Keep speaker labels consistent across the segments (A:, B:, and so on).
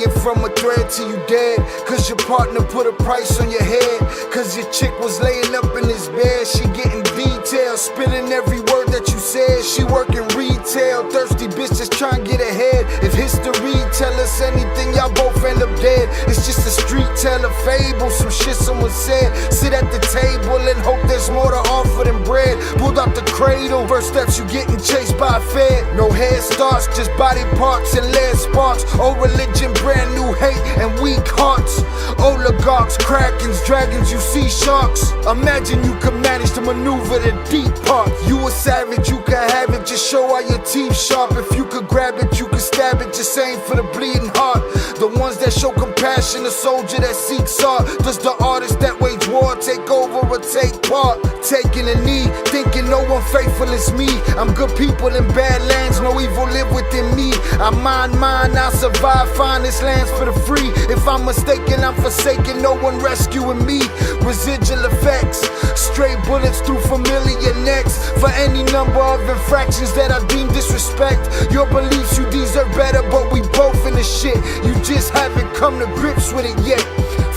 A: hanging from a thread till you dead. Cause your partner put a price on your head. Cause your chick was laying up in his bed. She getting details, spitting every word that you said. She working retail, thirsty bitch just trying to get ahead. If history tell us anything, y'all both end up dead. It's just a street tale, a fable, some shit someone said. Sit at the table and hope there's more to offer than bread. Pulled out the cradle, first steps you getting chased by a fed. No head starts, just body parts and lead sparks. Old religion, brand new hate and weak hearts. Oligarchs, krakens, dragons, you see sharks. Imagine you could manage to maneuver the deep parts. You a savage, you can have it, just show how your teeth sharp. If you could grab it, you could stab it, just aim for the bleeding heart. The ones that show compassion, a soldier that seeks art. Does the artist that wage war take over or take part? Taking a knee, thinking no one faithful is me. I'm good people in bad lands, no evil live within me. I mind mine, I'll survive, find this lands for the free. If I'm mistaken, I'm forsaken, no one rescuing me. Residual effects, stray bullets through familiar necks. For any number of infractions that I deem disrespect. Your beliefs, you deserve better, but we both in the shit. You just haven't come to grips with it yet.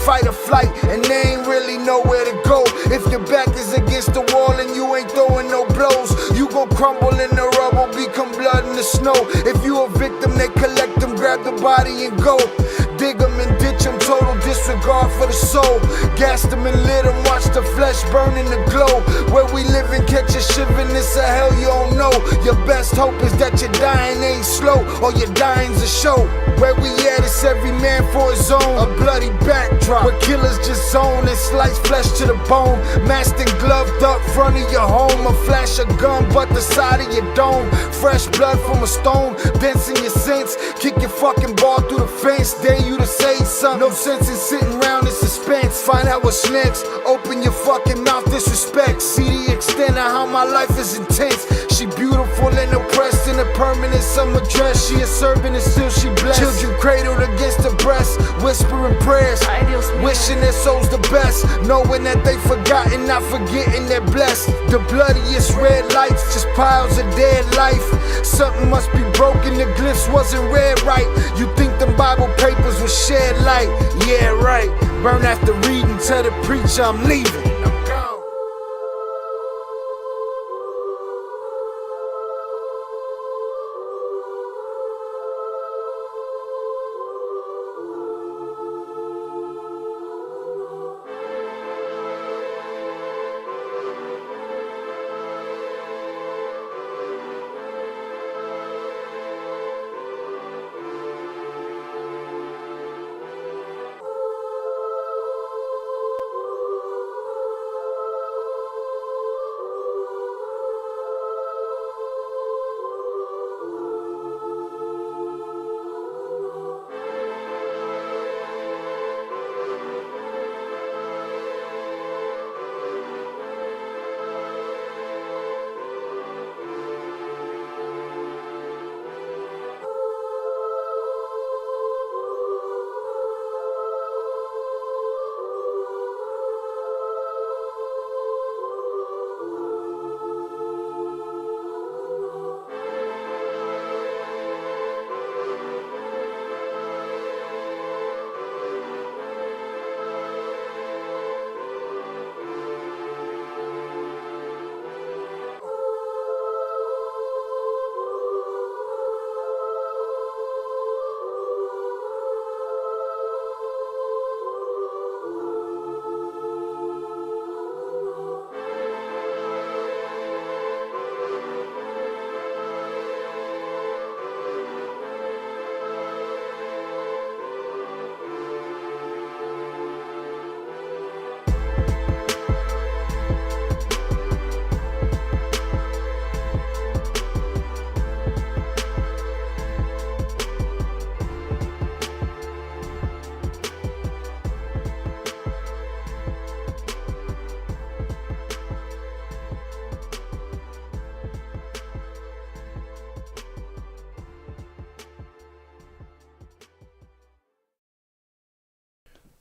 A: Fight or flight, and they ain't really nowhere to go. If your back is against the wall and you ain't throwing no blows, you gon' crumble in the rubble, become blood in the snow. If you a victim, they collect them, grab the body and go. Dig them and ditch them, total disregard for the soul. Gas them and lit them, watch the flesh burn in the glow. Where we live and catch a shivering, it's a hell you don't know. Your best hope is that your dying ain't slow, or your dying's a show. Where we at, it's every man for his own. A bloody backdrop, where killers just zone and slice flesh to the bone. Masked and gloved up front of your home. A flash of gun, but the side of your dome. Fresh blood from a stone, dents in your sense. Kick your fucking ball through the fence, dare you to say something. No sense in sitting around in suspense. Find out what's next, open your fucking mouth, disrespect. See the extent of how my life is intense. She beautiful and oppressed in a permanent summer dress. She a servant and still she blessed. Children cradled against her breast, whispering prayers, wishing their souls the best, knowing that they forgotten, not forgetting they're blessed. The bloodiest red lights, just piles of dead life. Something must be broken, the glyphs wasn't read right. You think the Bible papers will shed light? Yeah, right. Burn after reading, tell the preacher I'm leaving.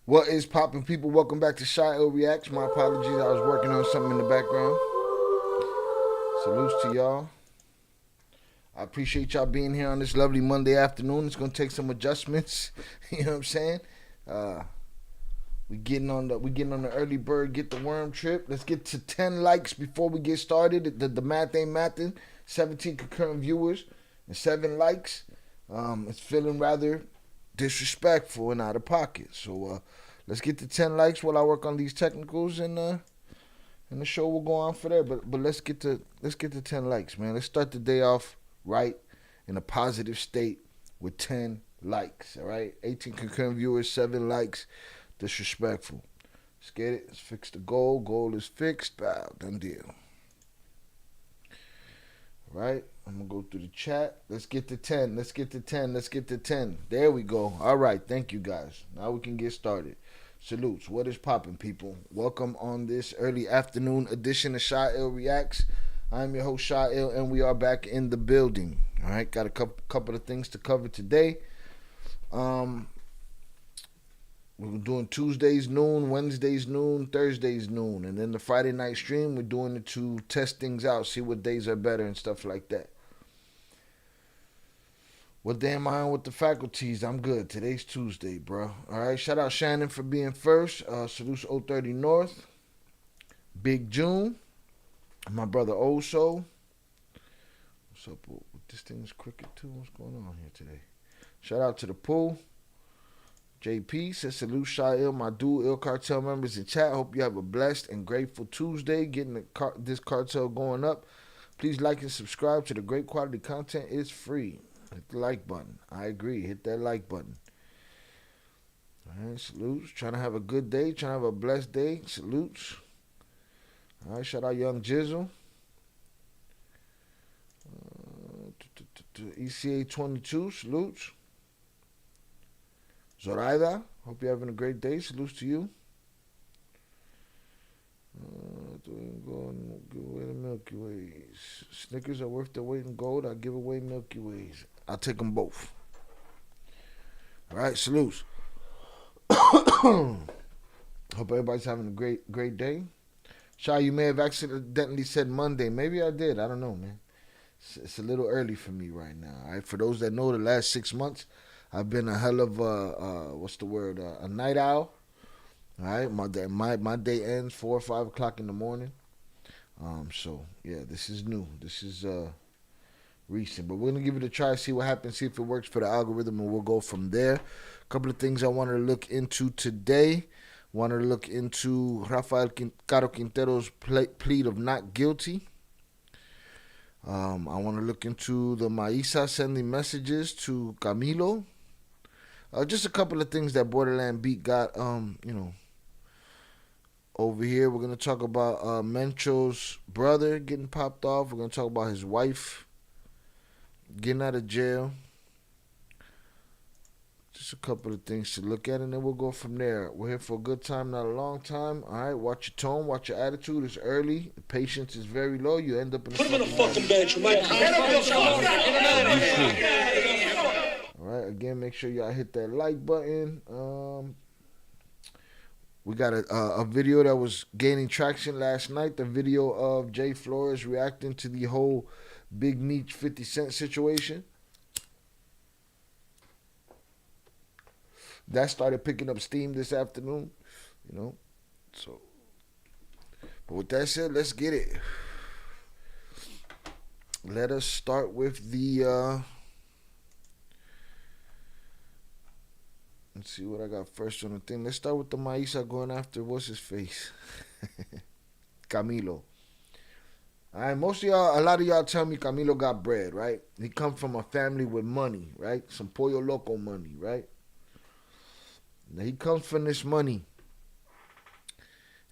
B: What is poppin', people? Welcome back to Shy O Reacts. My apologies, I was working on something in the background. Salutes to y'all. I appreciate y'all being here on this lovely Monday afternoon. It's gonna take some adjustments. You know what I'm saying? We getting on the early bird, get the worm trip. Let's get to 10 likes before we get started. The math ain't mathing. 17 concurrent viewers and 7 likes. It's feeling rather disrespectful and out of pocket. So let's get to 10 likes while I work on these technicals, and the show will go on for there. But let's get to 10 likes, man. Let's start the day off right in a positive state with 10 likes. All right, 18 concurrent viewers, 7 likes. Disrespectful. Let's get it. Let's fix the goal. Goal is fixed. Bow, done deal. All right, I'm gonna go through the chat. Let's get to 10. Let's get to 10. Let's get to 10. There we go. All right, thank you guys. Now we can get started. Salutes. What is poppin', people? Welcome on this early afternoon edition of Shy Ill Reacts. I'm your host, Shy Ill, and we are back in the building. All right, got a couple of things to cover today. We're doing Tuesdays noon, Wednesdays noon, Thursdays noon, and then the Friday night stream, we're doing it to test things out, see what days are better and stuff like that. What day am I on with the faculties? I'm good. Today's Tuesday, bro. All right, shout out Shannon for being first. Salutes 030 North. Big June. My brother Ochoa. What's up? This thing is crooked too. What's going on here today? Shout out to the pool. JP says, salute Shy Ill, my dual Ill Cartel members in chat. Hope you have a blessed and grateful Tuesday. Getting this cartel going up. Please like and subscribe to the great quality content. It's free. Hit the like button. I agree. Hit that like button. All right, salutes. Trying to have a good day. Trying to have a blessed day. Salutes. All right, shout out Young Jizzle. ECA 22. Salutes. Zoraida, hope you're having a great day. Salutes to you. Give away the Milky Ways. Snickers are worth their weight in gold. I'll give away Milky Ways. I'll take them both. All right, salutes. Hope everybody's having a great day. Shy, you may have accidentally said Monday. Maybe I did. I don't know, man. It's a little early for me right now. All right, for those that know, the last 6 months, I've been a hell of a night owl. All right, my day ends 4 or 5 o'clock in the morning. So yeah, this is new. This is recent, but we're gonna give it a try, see what happens, see if it works for the algorithm, and we'll go from there. A couple of things I wanted to look into today. Wanted to look into Rafael Caro Quintero's plead of not guilty. I want to look into the Mayiza sending messages to Camilo. Just a couple of things that Borderland Beat got, over here. We're going to talk about Mencho's brother getting popped off. We're going to talk about his wife getting out of jail. Just a couple of things to look at, and then we'll go from there. We're here for a good time, not a long time. All right, watch your tone, watch your attitude. It's early. The patience is very low. You end up in a fucking bedroom. All right, again, make sure y'all hit that like button. We got a video that was gaining traction last night. The video of Jay Flores reacting to the whole Big Meech 50 Cent situation. That started picking up steam this afternoon, So, but with that said, let's get it. Let us start with the, let's see what I got first on the thing. Let's start with the Mayiza going after, what's his face? Camilo. All right, a lot of y'all tell me Camilo got bread, right? He come from a family with money, right? Some Pollo Loco money, right? Now he comes from this money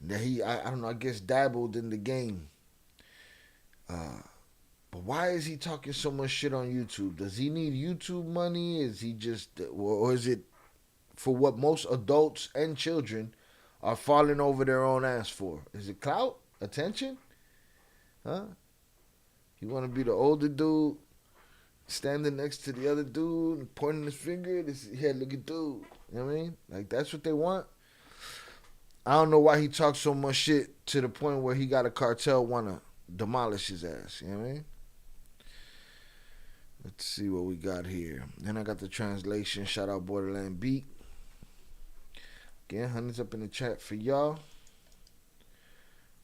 B: that I don't know, I guess dabbled in the game. But why is he talking so much shit on YouTube? Does he need YouTube money? Is he just, or is it for what most adults and children are falling over their own ass for? Is it clout? Attention? Huh? You want to be the older dude standing next to the other dude and pointing his finger? Look at dude. You know what I mean? Like, that's what they want. I don't know why he talks so much shit to the point where he got a cartel want to demolish his ass. You know what I mean? Let's see what we got here. Then I got the translation. Shout out Borderland Beat. Again, honey's up in the chat for y'all.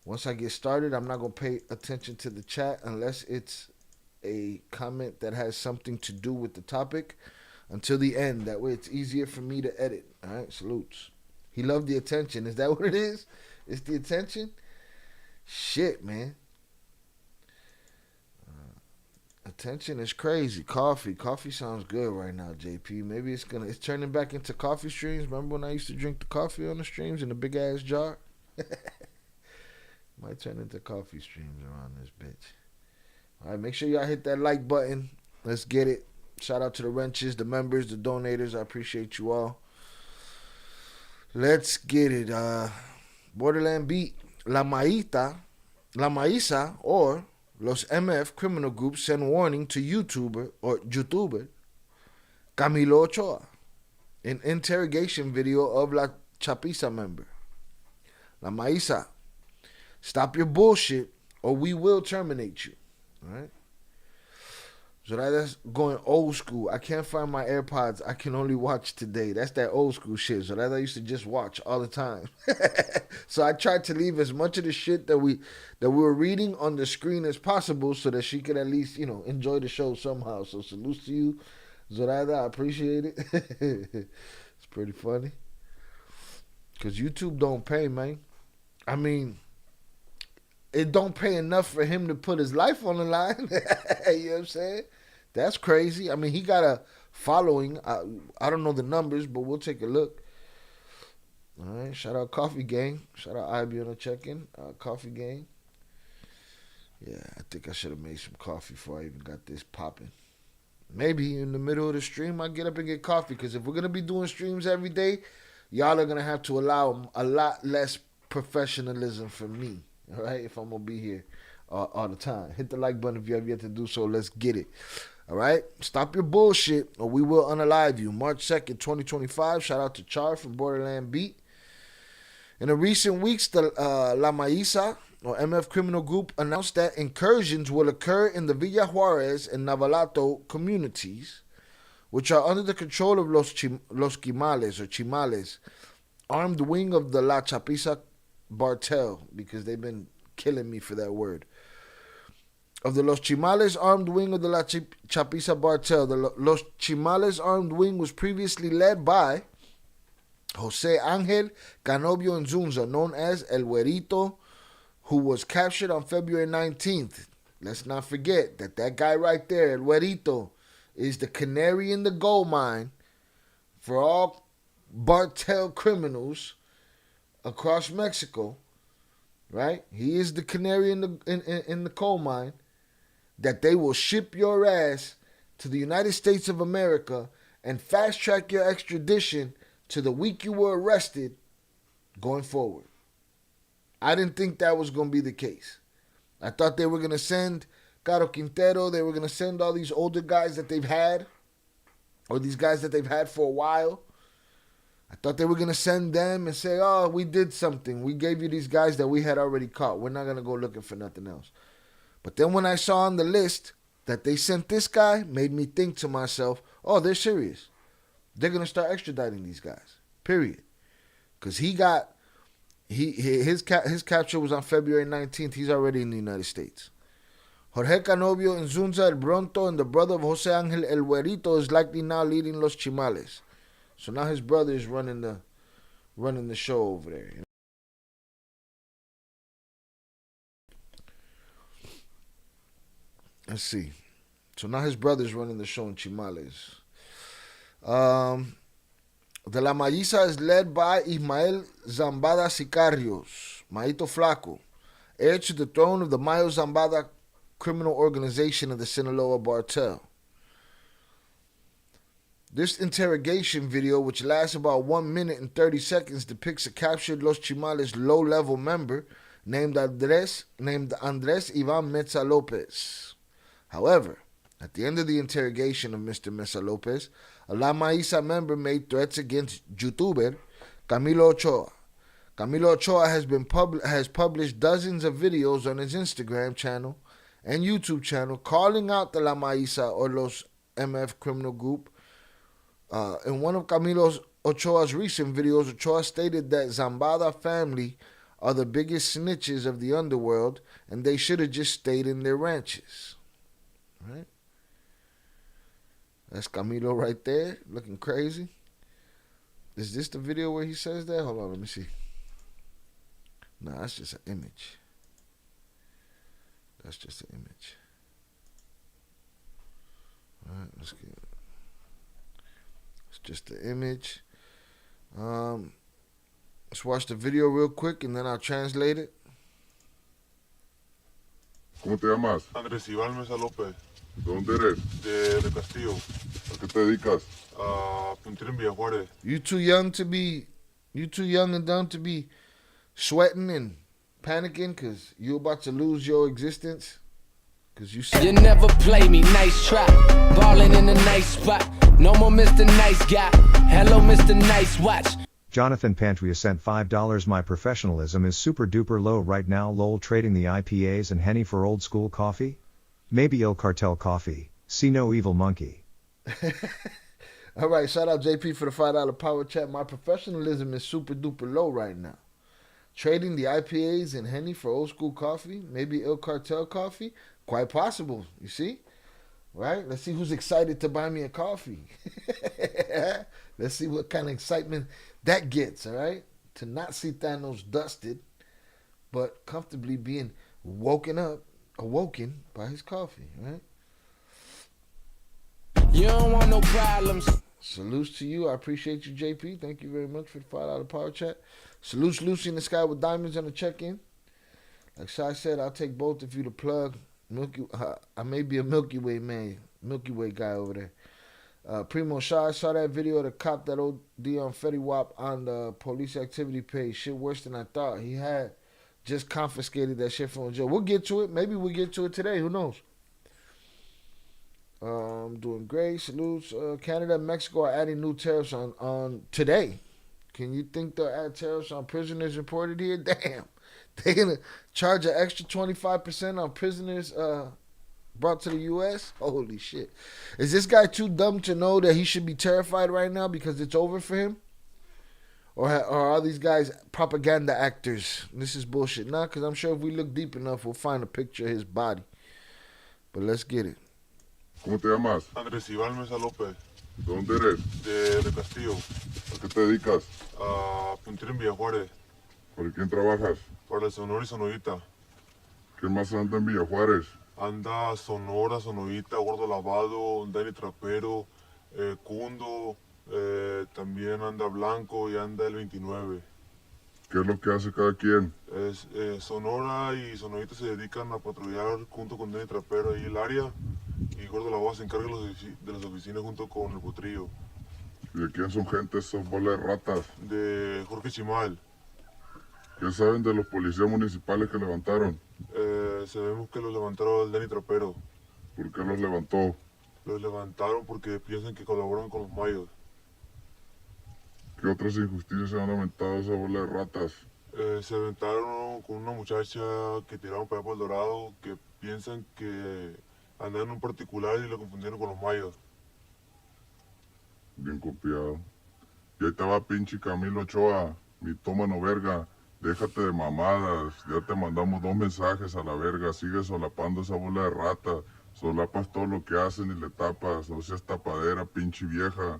B: Once I get started, I'm not going to pay attention to the chat unless it's a comment that has something to do with the topic until the end. That way it's easier for me to edit. All right, salutes. He loved the attention. Is that what it is? It's the attention? Shit, man. Attention is crazy. Coffee sounds good right now, JP. Maybe it's turning back into coffee streams. Remember when I used to drink the coffee on the streams in a big ass jar? Might turn into coffee streams around this bitch. All right, make sure y'all hit that like button. Let's get it. Shout out to the wrenches, the members, the donators. I appreciate you all. Let's get it. Borderland Beat. La Mayiza, or Los MF criminal groups send warning to YouTuber Camilo Ochoa in interrogation video of La Chapiza member. La Mayiza, stop your bullshit or we will terminate you. All right? So that's going old school. I can't find my AirPods. I can only watch today. That's that old school shit. So that I used to just watch all the time. So I tried to leave as much of the shit that we were reading on the screen as possible so that she could at least, enjoy the show somehow. So salute to you, Zoraida. I appreciate it. It's pretty funny. Because YouTube don't pay, man. I mean, it don't pay enough for him to put his life on the line. You know what I'm saying? That's crazy. I mean, he got a following. I don't know the numbers, but we'll take a look. All right. Shout out Coffee Gang. Shout out IB on the check-in. Coffee Gang. Yeah, I think I should have made some coffee before I even got this popping. Maybe in the middle of the stream, I get up and get coffee. Because if we're going to be doing streams every day, y'all are going to have to allow a lot less professionalism from me. All right, if I'm going to be here all the time. Hit the like button if you have yet to do so. Let's get it. All right? Stop your bullshit or we will unalive you. March 2nd, 2025. Shout out to Char from Borderland Beat. In the recent weeks, the La Mayiza, or MF Criminal Group, announced that incursions will occur in the Villa Juarez and Navalato communities, which are under the control of Los Quimales, or Chimales, armed wing of the La Chapiza Cartel, because they've been killing me for that word. Of the Los Chimales armed wing of the La Chapiza Cartel. The Los Chimales armed wing was previously led by Jose Angel Canovio Nzunza, known as El Güerito, who was captured on February 19th. Let's not forget that guy right there, El Güerito, is the canary in the gold mine for all cartel criminals across Mexico, right? He is the canary in the coal mine that they will ship your ass to the United States of America and fast track your extradition to the week you were arrested going forward. I didn't think that was going to be the case. I thought they were going to send Caro Quintero, they were going to send all these older guys that they've had, or these guys that they've had for a while. I thought they were going to send them and say, oh, we did something. We gave you these guys that we had already caught. We're not going to go looking for nothing else. But then when I saw on the list that they sent this guy, made me think to myself, oh, they're serious. They're going to start extraditing these guys, period. Because his capture was on February 19th. He's already in the United States. Jorge Canovio Nzunza El Bronto and the brother of Jose Angel El Güerito is likely now leading Los Chimales. So now his brother is running the show over there. Let's see. So now his brother's running the show in Chimales. The La Mayiza is led by Ismael Zambada Sicarios, Maito Flaco, heir to the throne of the Mayo Zambada criminal organization of the Sinaloa Cartel. This interrogation video, which lasts about 1 minute and 30 seconds, depicts a captured Los Chimales low-level member named Andres Ivan Meza Lopez. However, at the end of the interrogation of Mr. Meza Lopez, a La Mayiza member made threats against YouTuber Camilo Ochoa. Camilo Ochoa has published dozens of videos on his Instagram channel and YouTube channel calling out the La Mayiza or Los MF criminal group. In one of Camilo's Ochoa's recent videos, Ochoa stated that Zambada family are the biggest snitches of the underworld, and they should have just stayed in their ranches. Right? That's Camilo right there, looking crazy. Is this the video where he says that? Hold on, let me see. No, that's just an image. That's just an image. All right, let's get it. It's just an image. Let's watch the video real quick and then I'll translate it.
C: ¿Cómo te llamas?
D: Andrés Iván Mesa López,
C: ¿De dónde eres?
D: de Castillo,
C: ¿A qué te dedicas?
D: a Quintero en Villa Juárez.
B: You too young and dumb to be sweating and panicking because you're about to lose your existence. Because
E: You never play me, nice try. Ballin' in a nice spot. No more Mr. Nice Guy. Hello, Mr. Nice Watch.
F: Jonathan Pantria sent $5. My professionalism is super duper low right now. Lol, trading the IPAs and Henny for old school coffee? Maybe Il Cartel coffee. See no evil monkey.
B: All right, shout out JP for the $5 power chat. My professionalism is super duper low right now. Trading the IPAs and Henny for old school coffee? Maybe Il Cartel coffee? Quite possible, you see? Right? Let's see who's excited to buy me a coffee. Let's see what kind of excitement that gets, all right? To not see Thanos dusted, but comfortably being awoken by his coffee, right?
E: You don't want no problems.
B: Salutes to you. I appreciate you, JP. Thank you very much for the $5 power chat. Salutes Lucy in the sky with diamonds on the check-in. Like Shai said, I'll take both if you the plug. I may be a Milky Way man, Milky Way guy over there. Primo Shai saw that video of the cop that OD on Fetty Wap on the police activity page. Shit worse than I thought. He had just confiscated that shit from jail. We'll get to it. Maybe we'll get to it today. Who knows? I'm doing great. Salutes. Canada and Mexico are adding new tariffs on today. Can you think they'll add tariffs on prisoners imported here? Damn. They're going to charge an extra 25% on prisoners brought to the U.S.? Holy shit. Is this guy too dumb to know that he should be terrified right now because it's over for him? Or are these guys propaganda actors? This is bullshit. Nah, because I'm sure if we look deep enough, we'll find a picture of his body. But let's get it.
C: ¿Cómo te llamas?
D: Andrés Iván Mesa López,
C: ¿De dónde eres?
D: de Castillo,
C: ¿A qué te dedicas?
D: a Quintero en Villa Juárez,
C: ¿Para quién trabajas?
D: para el Sonora y Sonorita.
C: ¿Quién más anda en Villa Juárez?
D: Anda Sonora, Sonorita, Gordo Lavado, Dani Trapero, Cundo, también anda Blanco y anda el 29.
C: ¿Qué es lo que hace cada quien?
D: Sonora y Sonorita se dedican a patrullar junto con Dani Trapero ahí el área y Gordo Lavado se encarga de las oficinas junto con el Potrillo.
C: ¿Y de quién son gente esas bolas de ratas?
D: De Jorge Chimal.
C: ¿Qué saben de los policías municipales que levantaron?
D: Sabemos que los levantaron el Dani Trapero.
C: ¿Por qué los levantó?
D: Los levantaron porque piensan que colaboran con los mayos.
C: ¿Qué otras injusticias se han aventado esa bola de ratas?
D: Se aventaron con una muchacha que tiraron para allá por el Dorado que piensan que andan en un particular y lo confundieron con los mayos.
C: Bien copiado. Y ahí te va pinche Camilo Ochoa, mitómano verga. Déjate de mamadas, ya te mandamos 2 mensajes a la verga, sigue solapando esa bola de rata, solapas todo lo que hacen y le tapas, no seas tapadera, pinche vieja.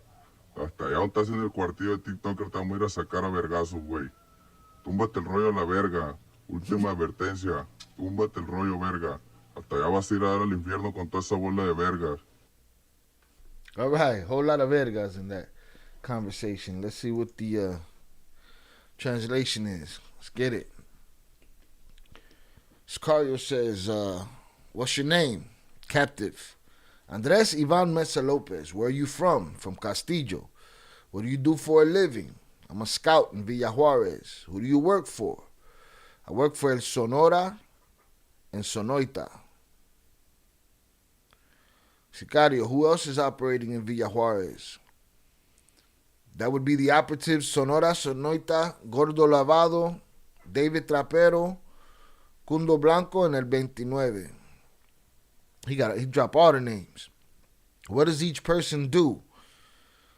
C: Hasta allá donde estás en el cuartillo de TikToker te vamos a ir a sacar a vergazos, güey. Túmbate el rollo a la verga, última advertencia, túmbate el rollo verga. Hasta allá vas a ir a dar al infierno con toda esa bola de vergas.
B: All right, whole lot of vergas in that conversation. Let's see what the translation is. Let's get it. Scario says, what's your name? Captive. Andres Ivan Mesa Lopez. Where are you from? From Castillo. What do you do for a living? I'm a scout in Villa Juarez. Who do you work for? I work for El Sonora and Sonoita. Sicario, who else is operating in Villa Juarez? That would be the operatives Sonora, Sonoita, Gordo Lavado, David Trapero, Cundo Blanco, and El 29. He dropped all the names. What does each person do?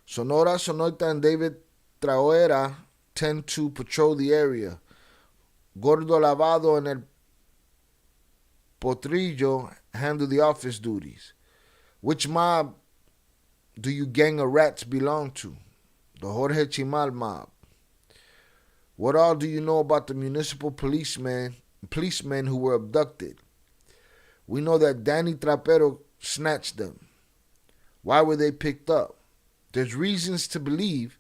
B: Sonora, Sonoita, and David Traorera tend to patrol the area. Gordo Lavado and El Potrillo handle the office duties. Which mob do you gang of rats belong to? The Jorge Chimal mob. What all do you know about the municipal policemen who were abducted? We know that Danny Trapero snatched them. Why were they picked up? There's reasons to believe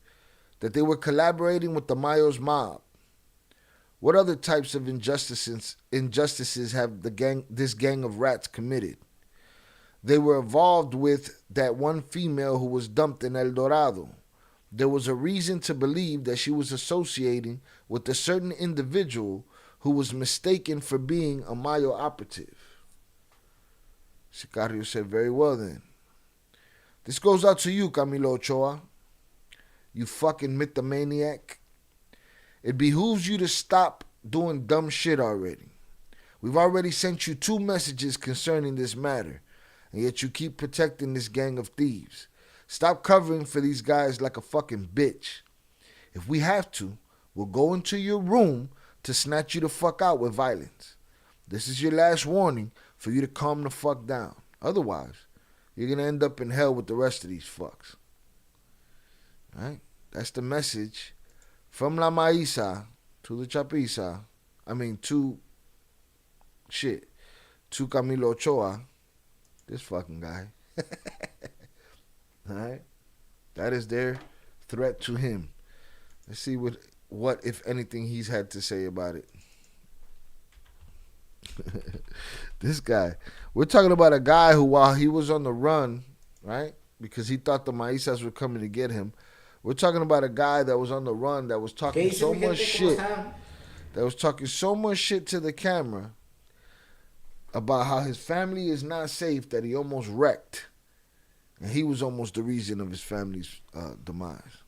B: that they were collaborating with the Mayos mob. What other types of injustices have this gang of rats committed? They were involved with that one female who was dumped in El Dorado. There was a reason to believe that she was associating with a certain individual who was mistaken for being a Mayo operative. Sicario said, very well then. This goes out to you, Camilo Ochoa. You fucking mythomaniac. It behooves you to stop doing dumb shit already. We've already sent you 2 messages concerning this matter, and yet you keep protecting this gang of thieves. Stop covering for these guys like a fucking bitch. If we have to, we'll go into your room to snatch you the fuck out with violence. This is your last warning for you to calm the fuck down. Otherwise, you're going to end up in hell with the rest of these fucks. Right? That's the message from La Mayiza to the Chapiza. To Camilo Ochoa. This fucking guy. Alright? That is their threat to him. Let's see what, if anything, he's had to say about it. This guy. We're talking about a guy who, while he was on the run, right? Because he thought the Maizas were coming to get him. We're talking about a guy that was on the run that was talking so much shit. That was talking so much shit to the camera about how his family is not safe that he almost wrecked. And he was almost the reason of his family's demise.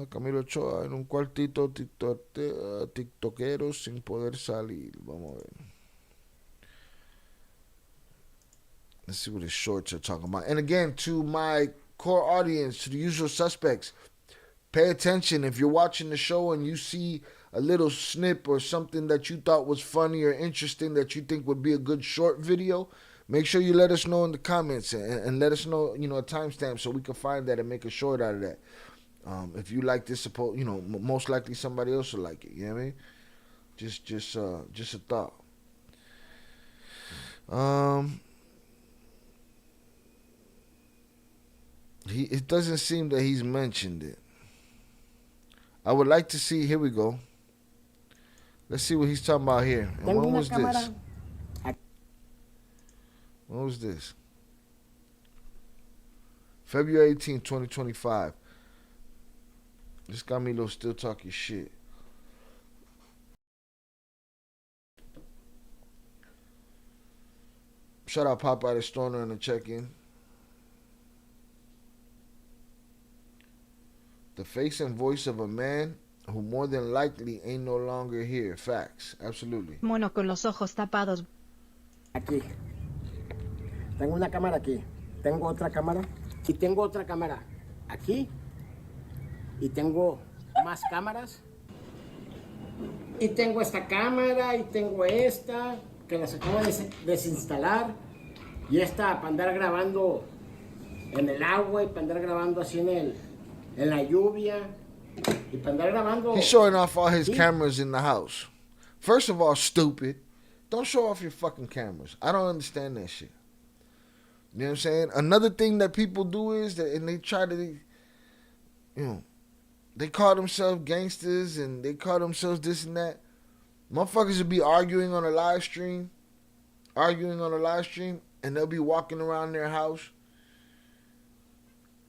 B: Camilo Ochoa en un cuartito tiktokero sin poder salir. Vamos a ver. Let's see what his shorts are talking about. And again, to my core audience, to the usual suspects, pay attention. If you're watching the show and you see a little snip or something that you thought was funny or interesting that you think would be a good short video, make sure you let us know in the comments and let us know, a timestamp so we can find that and make a short out of that. If you like this, most likely somebody else will like it. You know what I mean? Just a thought. It doesn't seem that he's mentioned it. I would like to see. Here we go. Let's see what he's talking about here. And when was this? When was this? February 18, 2025. This Camilo still talking shit. Shout out Popeye the Stoner on the check-in. The face and voice of a man who more than likely ain't no longer here. Facts. Absolutely.
G: Mono con los ojos tapados.
H: Aquí. Tengo una cámara aquí. Tengo otra cámara. Y tengo otra cámara aquí. Y tengo más cámaras. Y tengo esta cámara y tengo esta que las acabo de desinstalar. Y esta para andar grabando en el agua y para andar grabando así en la lluvia. Y para andar grabando.
B: He's showing off all his cameras in the house. First of all, stupid. Don't show off your fucking cameras. I don't understand that shit. You know what I'm saying? Another thing that people do is that, and they try to, they call themselves gangsters and they call themselves this and that. Motherfuckers will be arguing on a live stream, and they'll be walking around their house,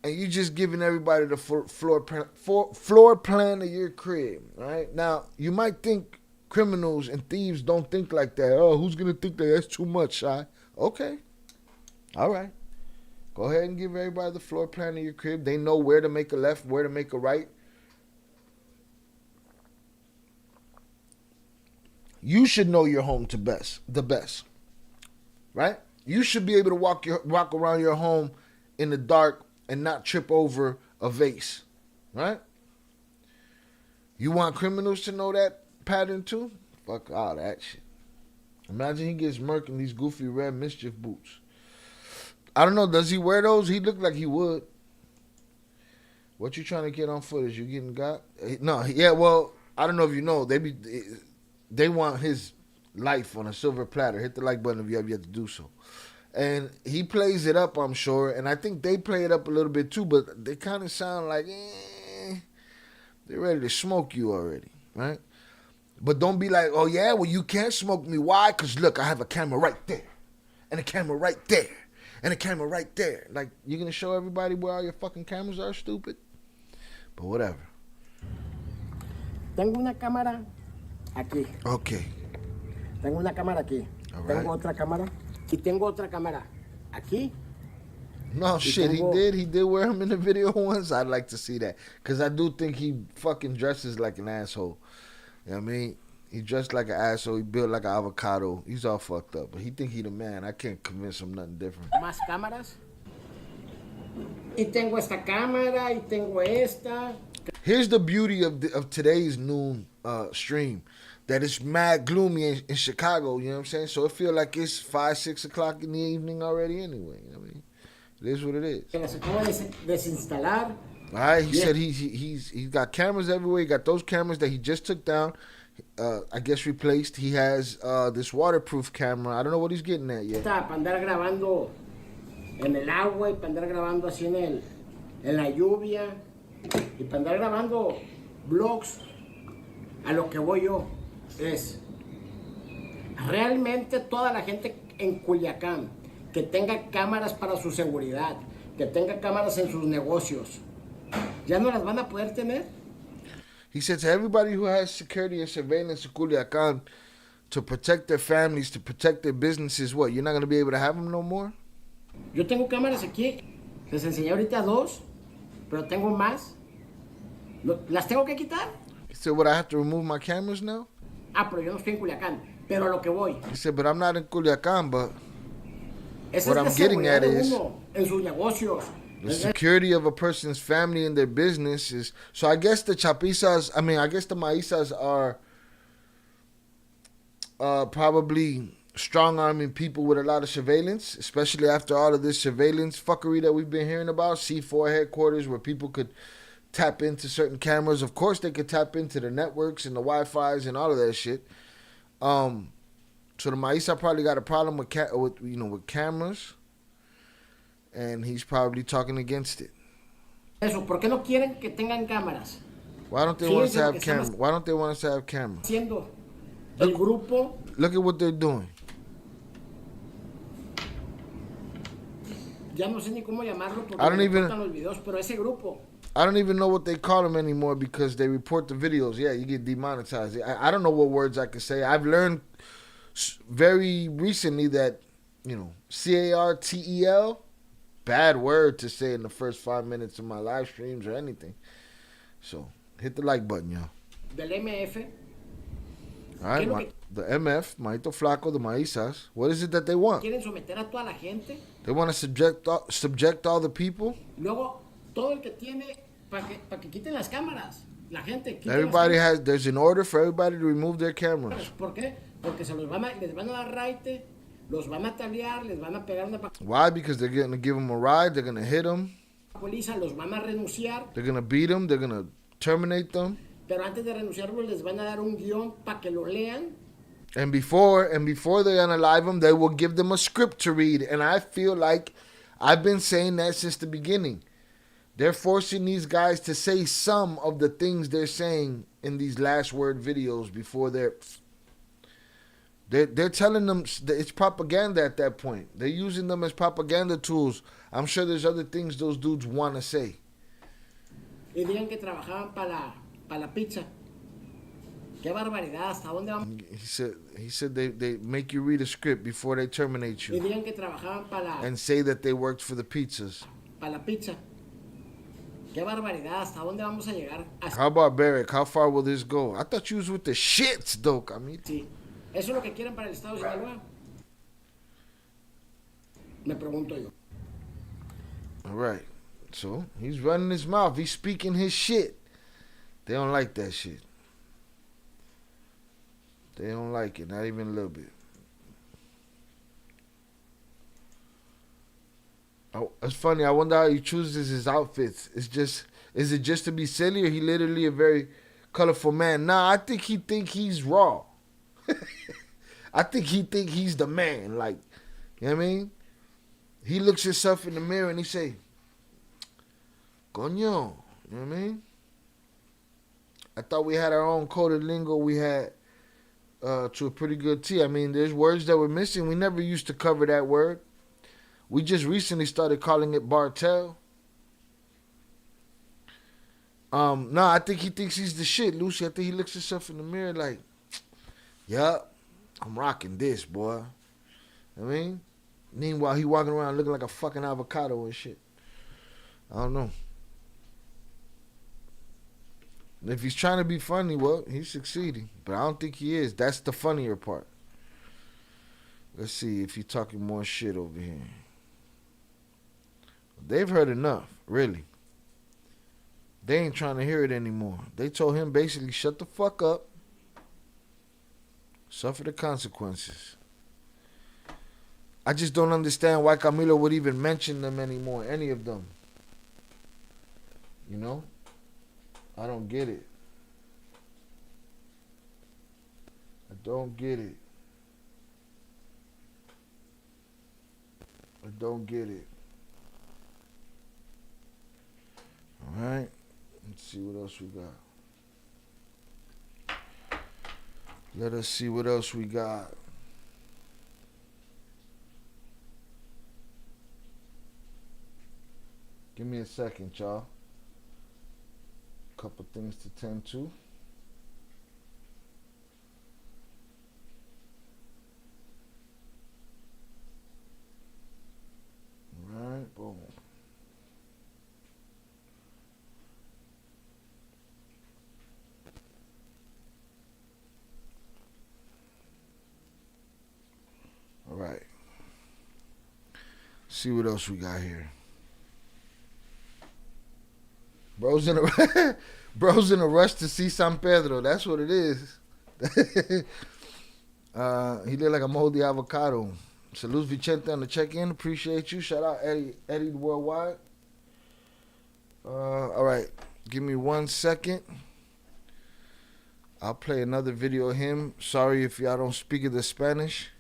B: and you just giving everybody the floor plan of your crib, right? Now, you might think criminals and thieves don't think like that. Oh, who's going to think that? That's too much, Shy. Okay. All right. Go ahead and give everybody the floor plan of your crib. They know where to make a left, where to make a right. You should know your home the best, right? You should be able to walk around your home in the dark and not trip over a vase, right? You want criminals to know that pattern too? Fuck all that shit. Imagine he gets murked in these goofy red mischief boots. I don't know. Does he wear those? He looked like he would. What you trying to get on footage? You getting got? No. Yeah. Well, I don't know if you know. They want his life on a silver platter. Hit the like button if you have yet to do so. And he plays it up, I'm sure. And I think they play it up a little bit too. But they kind of sound like they're ready to smoke you already, right? But don't be like, oh yeah, well you can't smoke me. Why? Because look, I have a camera right there. And a camera right there. And a camera right there. Like, you're going to show everybody where all your fucking cameras are, stupid? But whatever.
H: Tengo una cámara aquí.
B: Okay.
H: Tengo una cámara aquí.
B: All right.
H: Tengo otra cámara. Y tengo otra cámara aquí.
B: No, shit, he did. He did wear him in the video once. I'd like to see that. Because I do think he fucking dresses like an asshole. You know what I mean? He dressed like an asshole. He built like an avocado. He's all fucked up. But he think he the man. I can't convince him nothing different.
H: Más cámaras. Y tengo esta cámara. Y tengo esta.
B: Here's the beauty of today's noon stream. That it's mad gloomy in Chicago. You know what I'm saying? So it feel like it's 5, 6 o'clock in the evening already anyway. You know what I mean? It is what it is.
H: Que las acabo de desinstalar.
B: All right, he said he's got cameras everywhere. He got those cameras that he just took down. I guess replaced. He has this waterproof camera. I don't know what he's getting at yet.
H: Para andar grabando en el agua y para andar grabando así en la lluvia y para andar grabando vlogs. A lo que voy yo es realmente toda la gente en Culiacán que tenga cámaras para su seguridad, que tenga cámaras en sus negocios, ¿ya no las van a poder tener?
B: He said to everybody who has security and surveillance in Culiacán to protect their families, to protect their businesses, what, you're not going to be able to have them no more?
H: Yo tengo cámaras aquí, les enseñé ahorita 2, pero tengo más. ¿Las tengo que quitar?
B: He said, what, I have to remove my cameras now?
H: Ah, pero yo no estoy en Culiacán, pero a lo que voy.
B: He said, but I'm not in Culiacán, but
H: Esa
B: what
H: es la
B: I'm getting
H: seguridad
B: at
H: de
B: is
H: uno en sus negocios.
B: the security of a person's family and their business is... So I guess the chapizas, I guess the Mayizas are probably strong-arming people with a lot of surveillance, especially after all of this surveillance fuckery that we've been hearing about. C4 headquarters where people could tap into certain cameras. Of course, they could tap into the networks and the Wi-Fi's and all of that shit. So the Mayiza probably got a problem with cameras, and he's probably talking against it.
H: Eso, ¿por qué no quieren que tengan cámaras?
B: Why don't they want us to have cameras? Why don't they want us to have cameras?
H: Haciendo el grupo.
B: Look at what they're doing.
H: Ya no sé ni cómo llamarlo porque
B: I don't
H: me
B: even-
H: cortan los videos, pero ese grupo.
B: I don't even know what they call them anymore because they report the videos. Yeah, you get demonetized. I don't know what words I can say. I've learned very recently that, CARTEL, bad word to say in the first 5 minutes of my live streams or anything. So, hit the like button, y'all.
H: Del MF.
B: All right, the MF, Maito Flaco, the Mayizas. What is it that they want?
H: Quieren someter a toda la gente.
B: They want to subject all the people?
H: Luego, todo el que tiene, para que quiten las cámaras. La gente quita
B: Everybody
H: las
B: there's an order for everybody to remove their cameras.
H: cámaras. ¿Por qué? Porque les van a dar raite, los van a talear, les van a pegar una
B: Why? Because they're going to give them a ride. They're going to hit them.
H: paliza, los van a renunciar.
B: They're going to beat them. They're going to terminate them.
H: Pero antes de renunciarlos, les van a dar un guión para que lo lean.
B: And before they unalive them, they will give them a script to read. And I feel like I've been saying that since the beginning. They're forcing these guys to say some of the things they're saying in these last word videos before they're telling them it's propaganda at that point. They're using them as propaganda tools. I'm sure there's other things those dudes want to say.
H: Y digan que trabajaban para la pizza. Qué barbaridad, ¿hasta dónde vamos?
B: He said they make you read a script before they terminate
H: Y
B: you
H: digan que trabajaban
B: and say that they worked for the pizzas.
H: la pizza. Qué barbaridad, ¿hasta dónde vamos a llegar?
B: How barbaric? How far will this go? I thought you was with the shits, though, Camilo.
H: Sí. Eso es lo que quieren para el Estado de Sinaloa. Me pregunto yo.
B: All right. So he's running his mouth. He's speaking his shit. They don't like that shit. They don't like it, not even a little bit. Oh, it's funny. I wonder how he chooses his outfits. Is it just to be silly, or he literally a very colorful man? Nah, I think he's raw. I think he's the man. Like, you know what I mean? He looks himself in the mirror and he say, "Coño," you know what I mean? I thought we had our own coded lingo. We had to a pretty good T. I mean, there's words that we're missing. We never used to cover that word. We just recently started calling it Bartel. No, I think he thinks he's the shit, Lucy. I think he looks himself in the mirror like, yup, I'm rocking this, boy. I mean, meanwhile, he walking around looking like a fucking avocado and shit. I don't know. If he's trying to be funny, well, he's succeeding. But I don't think he is. That's the funnier part. Let's see if he's talking more shit over here. They've heard enough, really. They ain't trying to hear it anymore. They told him basically, shut the fuck up. Suffer the consequences. I just don't understand why Camilo would even mention them anymore, any of them. You know? I don't get it. I don't get it. I don't get it. All right. Let's see what else we got. Let us see what else we got. Give me a second, y'all. Couple things to tend to. All right, boom. All right. See what else we got here. Bro's in a rush to see San Pedro. That's what it is. He looked like a moldy avocado. Salute Vicente on the check-in. Appreciate you. Shout out Eddie Worldwide. All right. Give me 1 second. I'll play another video of him. Sorry if y'all don't speak the Spanish.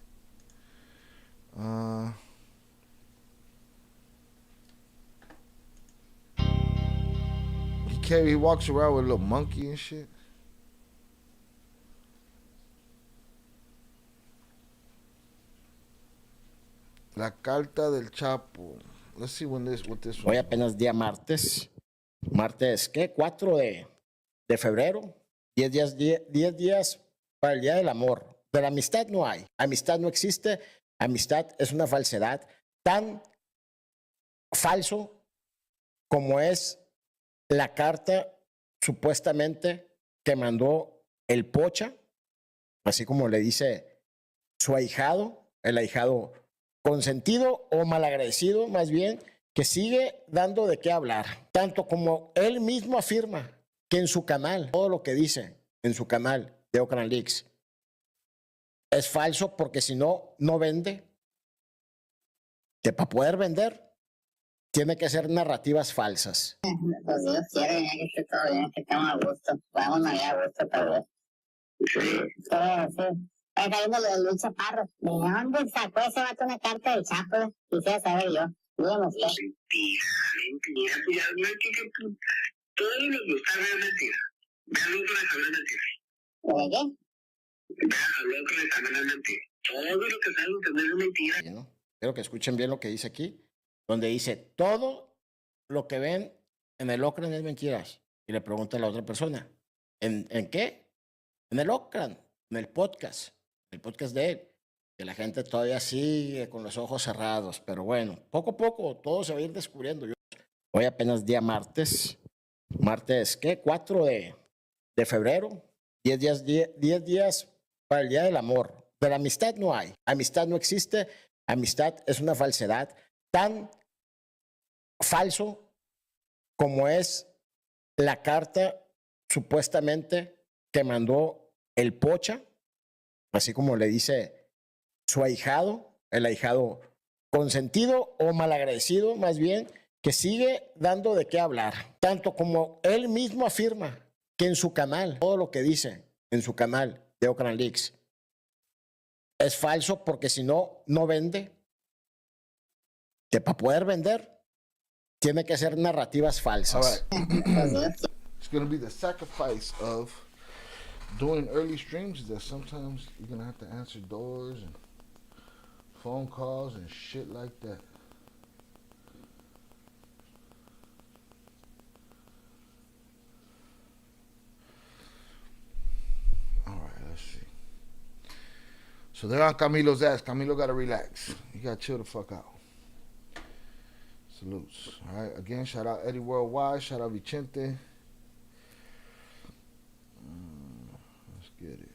B: He walks around with a little monkey and shit. La carta del Chapo. Let's see what this
H: Hoy
B: one.
H: apenas día martes. Martes, ¿qué? 4 de febrero. 10 días para el Día del Amor. De la amistad no hay. Amistad no existe. Amistad es una falsedad. Tan falso como es la carta supuestamente que mandó el Pocha, así como le dice su ahijado, el ahijado consentido o malagradecido más bien, que sigue dando de qué hablar. Tanto como él mismo afirma que en su canal, todo lo que dice en su canal de Oakland Leaks es falso porque si no, no vende. Que para poder vender tiene que ser narrativas falsas.
I: Pues Dios quiere, ya que esté todo bien, que estemos a gusto. Podemos navegar a gusto tal vez. Sí. Sí. Está viendo lo de Luis Chaparro. ¿De dónde sacó ese vato una carta del Chapo? Quisiera saber yo. Dígame usted.
J: Mentira, pues ya no hay que todo lo que usted ve es mentira. Vean lo que les habla mentira.
I: ¿De qué?
J: Vean lo que les habla mentira. Todo lo que saben entender es mentira.
H: ¿No? Quiero que escuchen bien lo que dice aquí, donde dice, todo lo que ven en el Oakland es mentiras. Y le pregunta a la otra persona, ¿en qué? En el Oakland, en el podcast de él. Que la gente todavía sigue con los ojos cerrados. Pero bueno, poco a poco todo se va a ir descubriendo. Hoy apenas día martes. Martes, ¿qué? 4 de febrero. 10 días para el Día del Amor. De la amistad no hay. Amistad no existe. amistad es una falsedad tan falso como es la carta supuestamente que mandó el Pocha, así como le dice su ahijado, el ahijado consentido o malagradecido más bien, que sigue dando de qué hablar, tanto como él mismo afirma que en su canal, todo lo que dice en su canal de Oakland Leaks es falso, porque si no, no vende, que para poder vender tiene que ser narrativas falsas.
B: All right. It's going to be the sacrifice of doing early streams that sometimes you're going to have to answer doors and phone calls and shit like that. All right, let's see. So they're on Camilo's ass. Camilo got to relax. You got to chill the fuck out. Salutes. All right, again, shout out Eddie Worldwide. Shout out Vicente. Let's get it.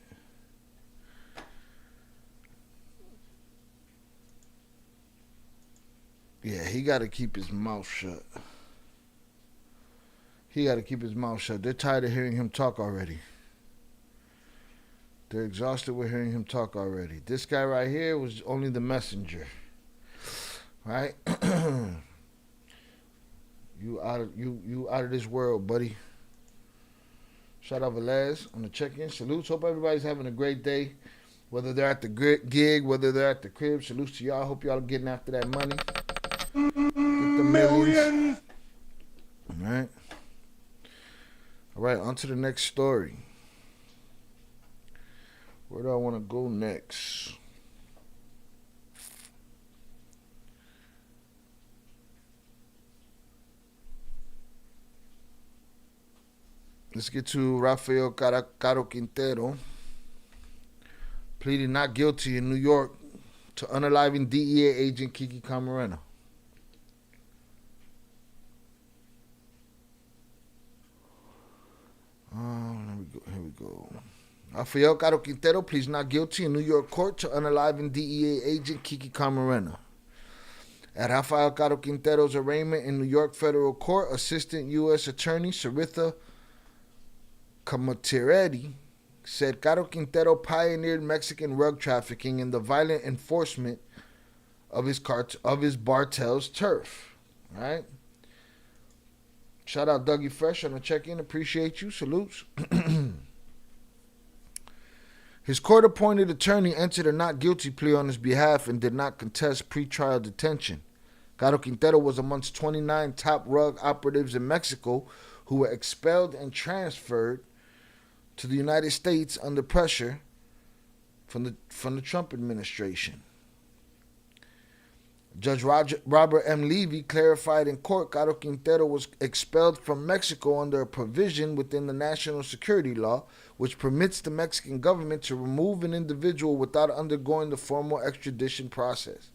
B: Yeah, he got to keep his mouth shut. He got to keep his mouth shut. They're tired of hearing him talk already. They're exhausted with hearing him talk already. This guy right here was only the messenger. Right? You out of this world, buddy. Shout out Velez on the check-in. Salutes. Hope everybody's having a great day. Whether they're at the gig, whether they're at the crib. Salutes to y'all. Hope y'all are getting after that money. Get the millions. All right. All right, on to the next story. Where do I want to go next? Let's get to Rafael Caro Quintero, pleading not guilty in New York to unaliving DEA agent Kiki Camarena. Here we go. Rafael Caro Quintero pleads not guilty in New York court to unaliving DEA agent Kiki Camarena. At Rafael Caro Quintero's arraignment in New York federal court, Assistant U.S. Attorney Saritha Camatiredi said Caro Quintero pioneered Mexican rug trafficking and the violent enforcement of his cartel's turf. Right? Shout out Dougie Fresh on the check-in. Appreciate you. Salutes. His court-appointed attorney entered a not guilty plea on his behalf and did not contest pretrial detention. Caro Quintero was amongst 29 top rug operatives in Mexico who were expelled and transferred to the United States under pressure from the Trump administration. Judge Robert M. Levy clarified in court Caro Quintero was expelled from Mexico under a provision within the national security law which permits the Mexican government to remove an individual without undergoing the formal extradition process.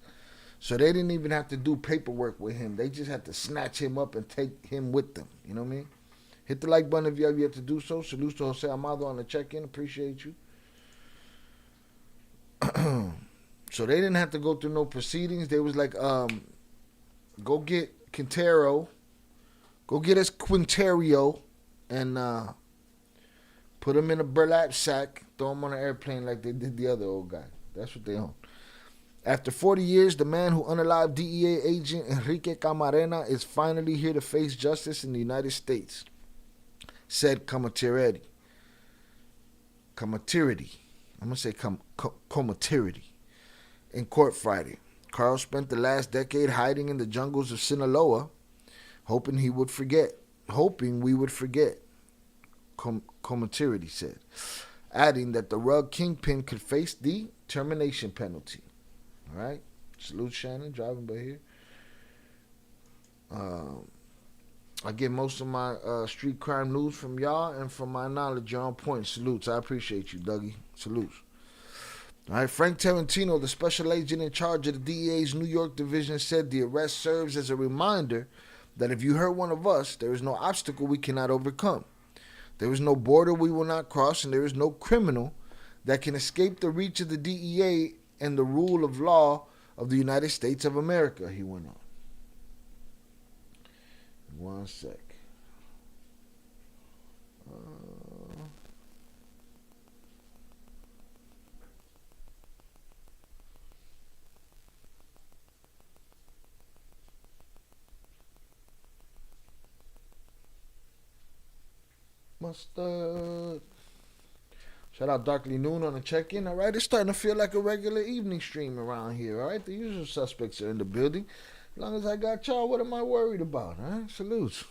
B: So they didn't even have to do paperwork with him. They just had to snatch him up and take him with them. You know what I mean? Hit the like button if you have yet to do so. Salutes to Jose Amado on the check-in. Appreciate you. So they didn't have to go through no proceedings. They was like, go get Quintero. Go get us Quintero and put him in a burlap sack. Throw him on an airplane like they did the other old guy. That's what they own. After 40 years, the man who unalived DEA agent Enrique Camarena is finally here to face justice in the United States, said Camatiredi. I'm going to say Camatiredi. In court Friday. Carl spent the last decade hiding in the jungles of Sinaloa, hoping we would forget. Camatiredi said, adding that the rug kingpin could face the termination penalty. All right? Salute Shannon, driving by here. I get most of my street crime news from y'all, and from my knowledge, you're on point. Salutes. I appreciate you, Dougie. Salutes. All right, Frank Tarantino, the special agent in charge of the DEA's New York division, said the arrest serves as a reminder that if you hurt one of us, there is no obstacle we cannot overcome. There is no border we will not cross, and there is no criminal that can escape the reach of the DEA and the rule of law of the United States of America, he went on. One sec. Mustard. Shout out Darkly Noon on the check-in. All right, it's starting to feel like a regular evening stream around here. All right, the usual suspects are in the building. As long as I got y'all, what am I worried about? All right, salutes.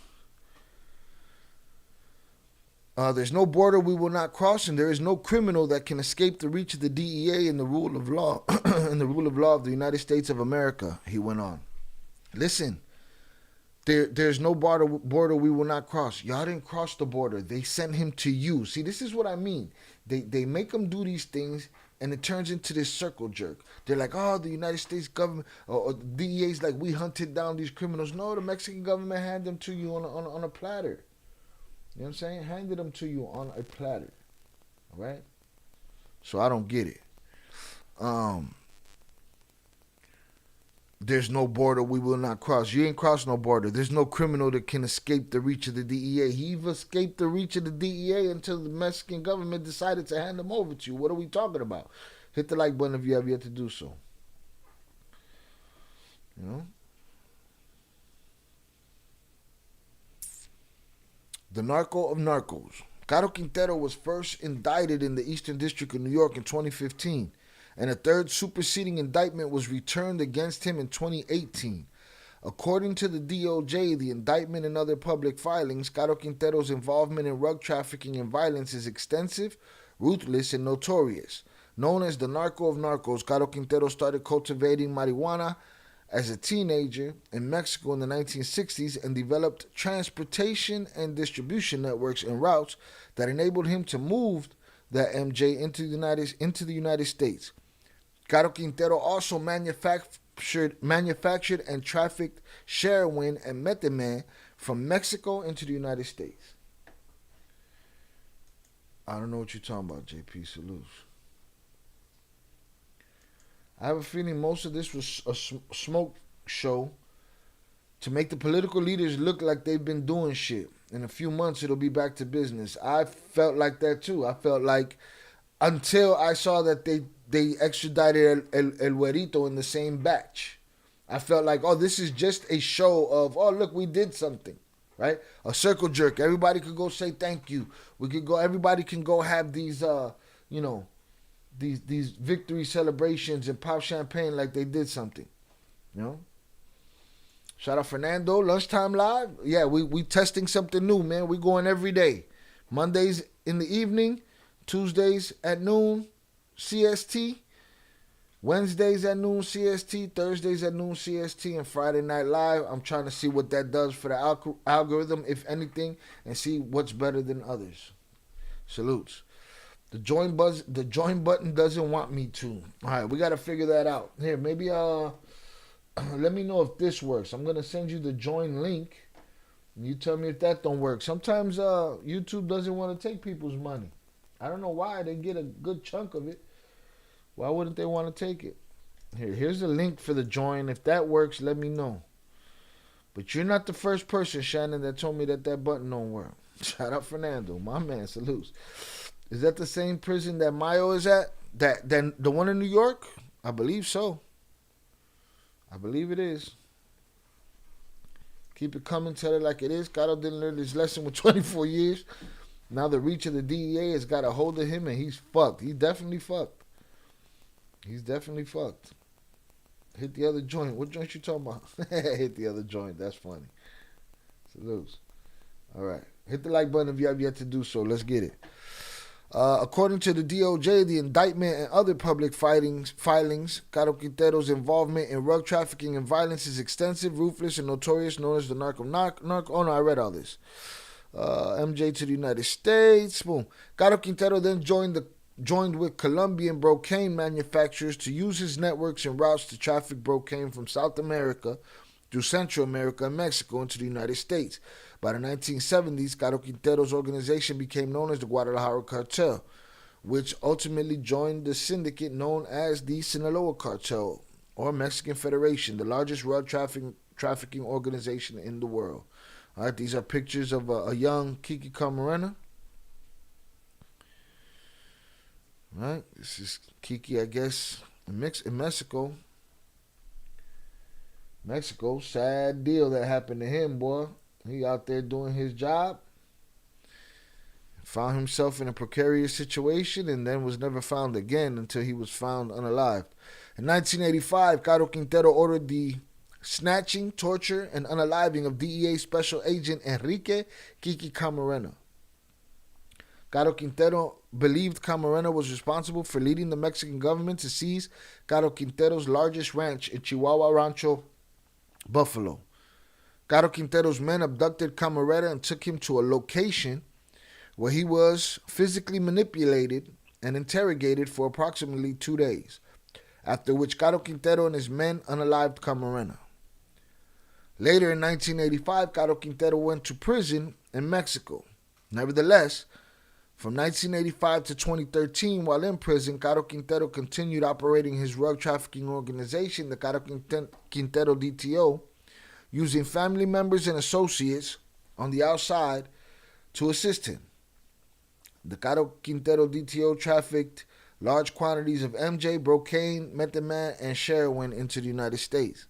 B: There's no border we will not cross, and there is no criminal that can escape the reach of the DEA and the rule of law and the rule of law of the United States of America. He went on. Listen. There's no border we will not cross. Y'all didn't cross the border. They sent him to you. See, this is what I mean. They make him do these things, and it turns into this circle jerk. They're like, oh, the United States government, or the DEA's like, we hunted down these criminals. No, the Mexican government handed them to you on a platter. You know what I'm saying? Handed them to you on a platter. All right? So I don't get it. There's no border we will not cross. You ain't crossed no border. There's no criminal that can escape the reach of the DEA. He've escaped the reach of the DEA until the Mexican government decided to hand him over to you. What are we talking about? Hit the like button if you have yet to do so. You know? The narco of narcos. Caro Quintero was first indicted in the Eastern District of New York in 2015. And a third superseding indictment was returned against him in 2018. According to the DOJ, the indictment and other public filings, Caro Quintero's involvement in drug trafficking and violence is extensive, ruthless, and notorious. Known as the narco of narcos, Caro Quintero started cultivating marijuana as a teenager in Mexico in the 1960s and developed transportation and distribution networks and routes that enabled him to move that MJ into the United States. Caro Quintero also manufactured and trafficked heroin and methamphetamine from Mexico into the United States. I don't know what you're talking about, JP. Salutes. I have a feeling most of this was a smoke show to make the political leaders look like they've been doing shit. In a few months, it'll be back to business. I felt like that too. I felt like until I saw that they extradited El Güerito in the same batch. I felt like, oh, this is just a show of, oh, look, we did something, right? A circle jerk. Everybody could go say thank you. Everybody can go have these, these victory celebrations and pop champagne like they did something, you know? Shout out Fernando, Lunchtime Live. Yeah, we testing something new, man. We going every day. Mondays in the evening, Tuesdays at noon, CST. Wednesdays at noon, CST. Thursdays at noon, CST. And Friday Night Live. I'm trying to see what that does for the algorithm, if anything, and see what's better than others. Salutes. The join button doesn't want me to. All right, we got to figure that out. Here, maybe let me know if this works. I'm going to send you the join link. You tell me if that don't work. Sometimes YouTube doesn't want to take people's money. I don't know why. They get a good chunk of it. Why wouldn't they want to take it? Here's the link for the join. If that works, let me know. But you're not the first person, Shannon, that told me that button don't work. Shout out Fernando. My man, salutes. Is that the same prison that Mayo is at? The one in New York? I believe so. I believe it is. Keep it coming. Tell it like it is. Caro didn't learn his lesson with 24 years. Now the reach of the DEA has got a hold of him, and he's fucked. He's definitely fucked. He's definitely fucked. Hit the other joint. What joint you talking about? Hit the other joint. That's funny. Salutes. All right. Hit the like button if you have yet to do so. Let's get it. According to the DOJ, the indictment and other public filings, Caro Quintero's involvement in drug trafficking and violence is extensive, ruthless, and notorious, known as the narco. Oh, no, I read all this. MJ to the United States. Boom. Caro Quintero then joined with Colombian brocane manufacturers to use his networks and routes to traffic brocane from South America through Central America and Mexico into the United States. By the 1970s, Caro Quintero's organization became known as the Guadalajara Cartel, which ultimately joined the syndicate known as the Sinaloa Cartel, or Mexican Federation, the largest drug trafficking organization in the world. All right, these are pictures of a young Kiki Camarena. Right, this is Kiki, I guess, in Mexico. Mexico, sad deal that happened to him, boy. He out there doing his job, found himself in a precarious situation, and then was never found again until he was found unalived. In 1985, Caro Quintero ordered the snatching, torture, and unaliving of DEA Special Agent Enrique Kiki Camarena. Caro Quintero believed Camarena was responsible for leading the Mexican government to seize Caro Quintero's largest ranch in Chihuahua Rancho, Buffalo. Caro Quintero's men abducted Camarena and took him to a location where he was physically manipulated and interrogated for approximately 2 days, after which Caro Quintero and his men unalived Camarena. Later in 1985, Caro Quintero went to prison in Mexico. Nevertheless, from 1985 to 2013, while in prison, Caro Quintero continued operating his drug trafficking organization, the Caro Quintero DTO, using family members and associates on the outside to assist him. The Caro Quintero DTO trafficked large quantities of MJ, brocane, methamphetamine, and heroin into the United States.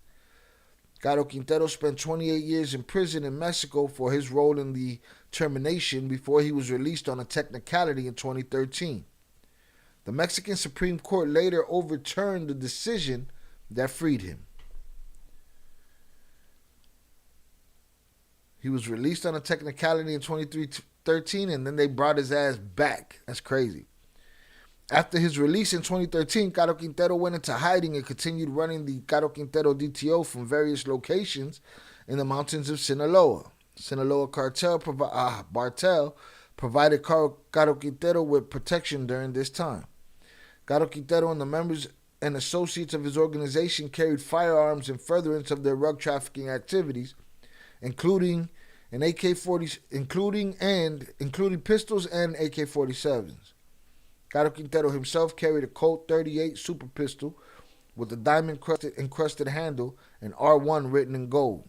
B: Caro Quintero spent 28 years in prison in Mexico for his role in the termination before he was released on a technicality in 2013. The Mexican Supreme Court later overturned the decision that freed him. He was released on a technicality in 2013, and then they brought his ass back. That's crazy. After his release in 2013, Caro Quintero went into hiding and continued running the Caro Quintero DTO from various locations in the mountains of Sinaloa. Sinaloa Cartel provided Caro Quintero with protection during this time. Caro Quintero and the members and associates of his organization carried firearms in furtherance of their drug trafficking activities, including AK-40, including pistols and AK-47s. Caro Quintero himself carried a Colt 38 super pistol with a diamond encrusted handle and R1 written in gold.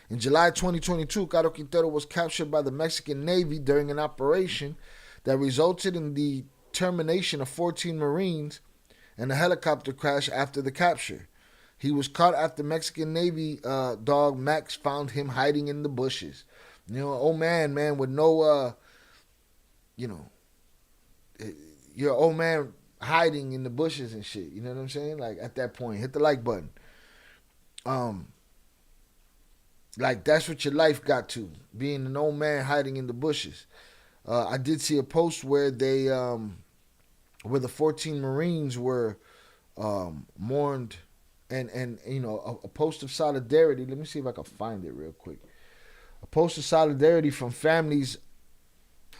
B: In July 2022, Caro Quintero was captured by the Mexican Navy during an operation that resulted in the termination of 14 Marines and a helicopter crash after the capture. He was caught after Mexican Navy dog Max found him hiding in the bushes. You know, old man, with no, your old man hiding in the bushes and shit. You know what I'm saying? Like, at that point, hit the like button. Like, that's what your life got to, being an old man hiding in the bushes. I did see a post where they, where the 14 Marines were mourned, and you know, a post of solidarity. Let me see if I can find it real quick. A post of solidarity from families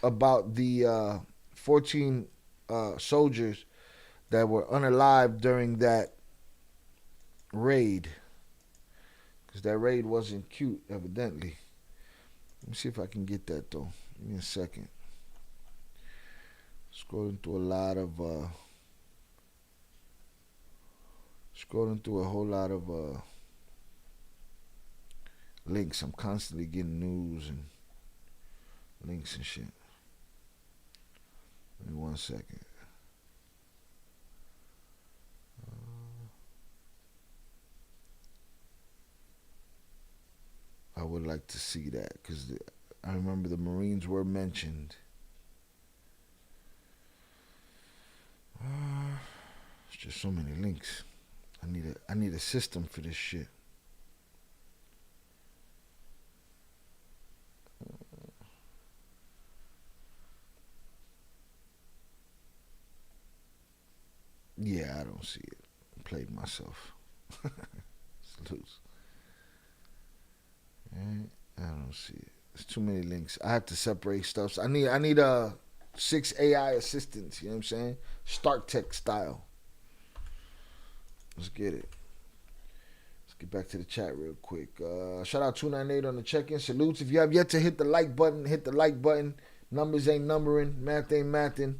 B: about the 14 soldiers that were unalived during that raid. Because that raid wasn't cute, evidently. Let me see if I can get that, though. Give me a second. Scrolling through a whole lot of links. I'm constantly getting news and links and shit. Give me 1 second. I would like to see that because I remember the Marines were mentioned. It's just so many links. I need a system for this shit. Yeah, I don't see it. I played myself. It's loose. I don't see it. There's too many links. I have to separate stuff. So I need 6 AI assistants. You know what I'm saying? Stark Tech style. Let's get it. Let's get back to the chat real quick. Shout out 298 on the check-in. Salutes. If you have yet to hit the like button, hit the like button. Numbers ain't numbering. Math ain't mathing.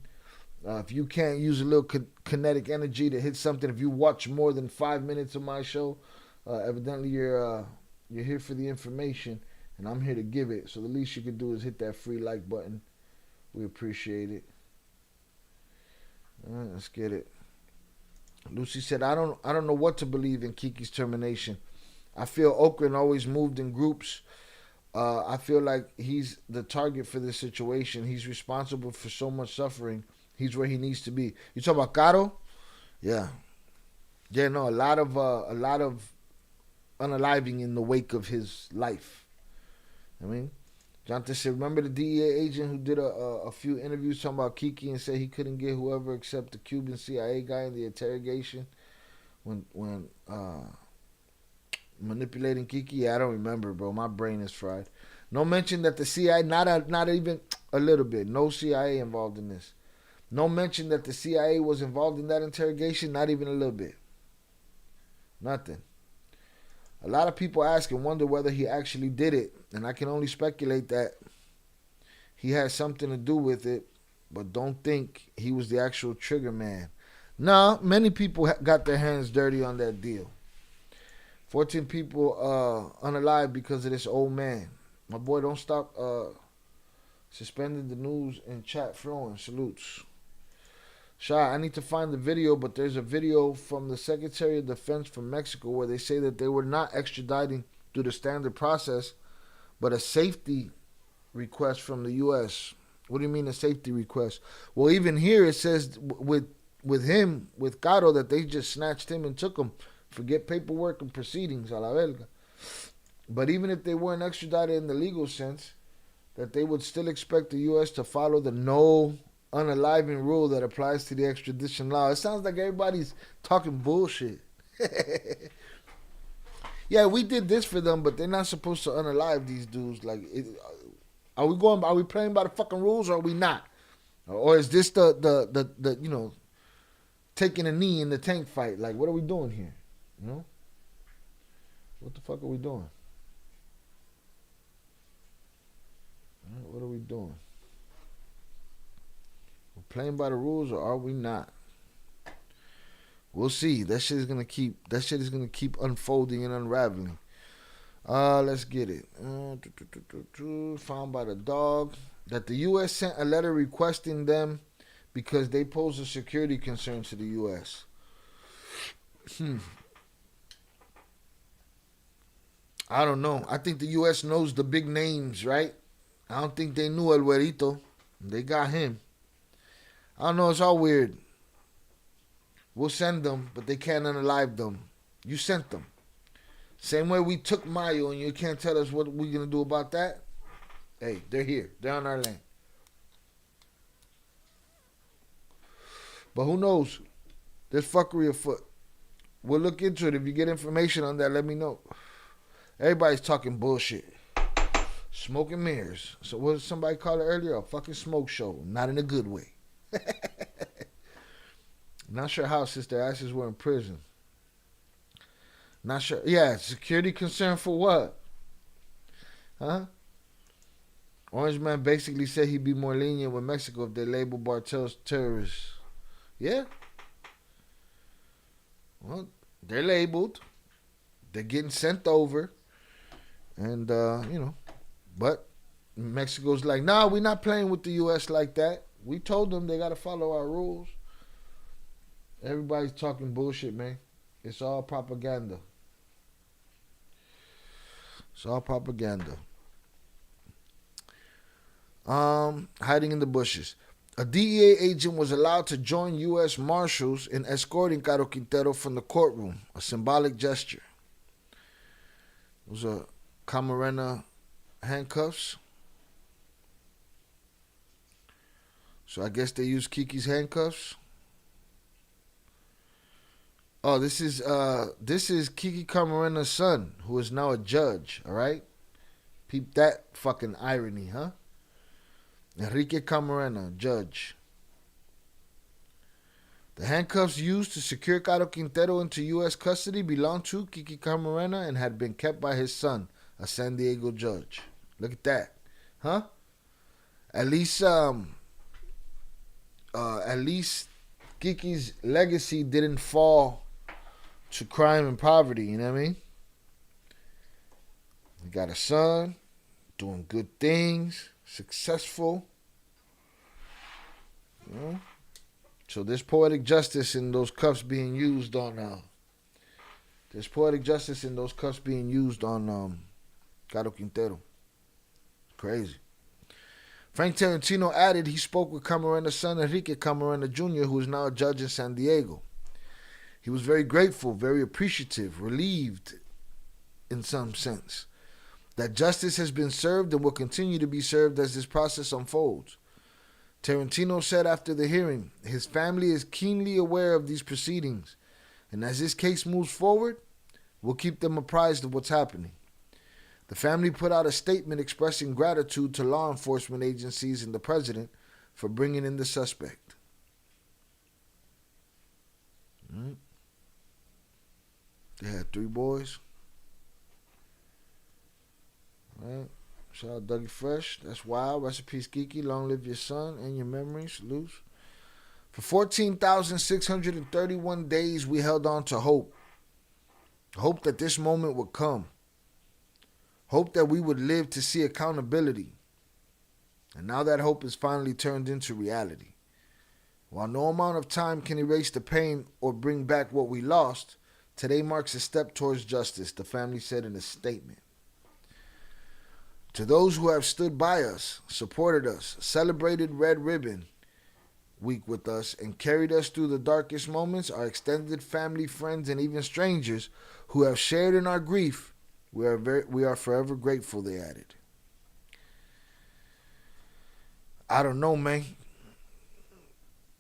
B: If you can't use a little kinetic energy to hit something, if you watch more than 5 minutes of my show, evidently you're here for the information, and I'm here to give it. So the least you can do is hit that free like button. We appreciate it. All right, let's get it. Lucy said, I don't know what to believe in Kiki's termination. I feel Oakland always moved in groups. I feel like he's the target for this situation. He's responsible for so much suffering. He's where he needs to be. You talk about Caro? Yeah. Yeah, no, a lot of unaliving in the wake of his life. I mean, Jonathan said, remember the DEA agent who did a few interviews talking about Kiki and said he couldn't get whoever except the Cuban CIA guy in the interrogation when manipulating Kiki? Yeah, I don't remember, bro. My brain is fried. No mention that the CIA, not even a little bit. No CIA involved in this. No mention that the CIA was involved in that interrogation. Not even a little bit. Nothing. A lot of people ask and wonder whether he actually did it, and I can only speculate that he had something to do with it, but don't think he was the actual trigger man. Nah, many people got their hands dirty on that deal. 14 people unalive because of this old man. My boy, don't stop suspending the news and chat flowing. Salutes. Shah, I need to find the video, but there's a video from the Secretary of Defense from Mexico where they say that they were not extraditing through the standard process, but a safety request from the U.S. What do you mean a safety request? Well, even here it says with him, with Caro, that they just snatched him and took him. Forget paperwork and proceedings, a la verga. But even if they weren't extradited in the legal sense, that they would still expect the U.S. to follow the no unaliving rule that applies to the extradition law. It sounds like everybody's talking bullshit. Yeah, we did this for them, but they're not supposed to unalive these dudes. Like, are we playing by the fucking rules, or are we not? Or is this the you know, taking a knee in the tank fight? Like, what are we doing here? You know? What the fuck are we doing? What are we doing? We're playing by the rules, or are we not? We'll see. That shit is gonna keep unfolding and unraveling. Let's get it. Found by the dog that the U.S. sent a letter requesting them because they pose a security concern to the U.S. I don't know. I think the U.S. knows the big names, right? I don't think they knew El Güerito. They got him. I don't know. It's all weird. We'll send them, but they can't unalive them. You sent them. Same way we took Mayo, and you can't tell us what we're going to do about that. Hey, they're here. They're on our land. But who knows? There's fuckery afoot. We'll look into it. If you get information on that, let me know. Everybody's talking bullshit. Smoke and mirrors. So what did somebody call it earlier? A fucking smoke show. Not in a good way. Not sure how, sister. Ashes were in prison. Not sure. Yeah, security concern for what? Huh? Orange Man basically said he'd be more lenient with Mexico if they label Bartels terrorists. Yeah. Well, they're labeled. They're getting sent over. And, you know, but Mexico's like, nah, we're not playing with the U.S. like that. We told them they got to follow our rules. Everybody's talking bullshit, man. It's all propaganda. It's all propaganda. Hiding in the bushes. A DEA agent was allowed to join U.S. Marshals in escorting Caro Quintero from the courtroom, a symbolic gesture. It was a Camarena handcuffs. So I guess they used Kiki's handcuffs. Oh, this is Kiki Camarena's son, who is now a judge, all right? Peep that fucking irony, huh? Enrique Camarena, judge. The handcuffs used to secure Caro Quintero into U.S. custody belonged to Kiki Camarena and had been kept by his son, a San Diego judge. Look at that, huh? At least at least Kiki's legacy didn't fall to crime and poverty. You know what I mean? He got a son, doing good things, successful. You know? So there's poetic justice in those cuffs being used on. There's poetic justice in those cuffs being used on Caro Quintero. Crazy. Frank Tarantino added he spoke with Camarena's son Enrique Camarena Jr., who is now a judge in San Diego. He was very grateful, very appreciative, relieved in some sense that justice has been served and will continue to be served as this process unfolds. Tarantino said after the hearing, his family is keenly aware of these proceedings, and as this case moves forward, we'll keep them apprised of what's happening. The family put out a statement expressing gratitude to law enforcement agencies and the president for bringing in the suspect. They had 3 boys. Right. Shout out Dougie Fresh. That's wild. Rest in peace, Kiki. Long live your son and your memories. Salutes. For 14,631 days, we held on to hope. Hope that this moment would come. Hope that we would live to see accountability. And now that hope is finally turned into reality. While no amount of time can erase the pain or bring back what we lost, today marks a step towards justice, the family said in a statement. To those who have stood by us, supported us, celebrated Red Ribbon Week with us, and carried us through the darkest moments, our extended family, friends, and even strangers who have shared in our grief, we are forever grateful, they added. I don't know, man.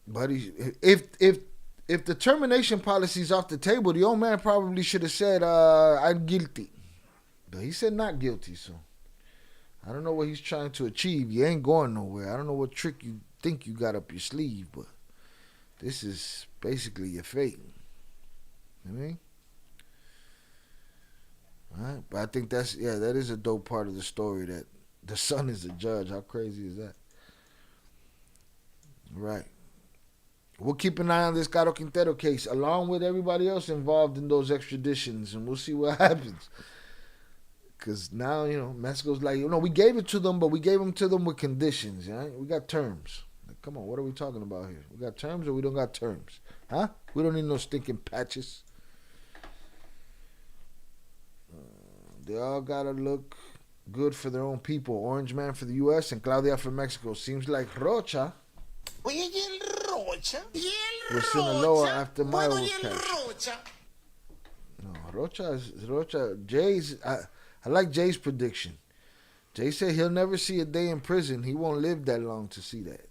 B: Buddy, if the termination policy is off the table, the old man probably should have said, I'm guilty. But he said not guilty, so I don't know what he's trying to achieve. You ain't going nowhere. I don't know what trick you think you got up your sleeve, but this is basically your fate. You know what I mean? All right, but I think that is a dope part of the story, that the son is a judge. How crazy is that? Right. We'll keep an eye on this Caro Quintero case, along with everybody else involved in those extraditions, and we'll see what happens. Because now, Mexico's like, we gave it to them, but we gave them to them with conditions. Right? We got terms. Like, come on, what are we talking about here? We got terms or we don't got terms? Huh? We don't need no stinking patches. They all got to look good for their own people. Orange Man for the U.S. and Claudia for Mexico. Seems like Rocha was Sinaloa after Mayo was captured. No, Rocha. Jay's... I like Jay's prediction. Jay said he'll never see a day in prison. He won't live that long to see that.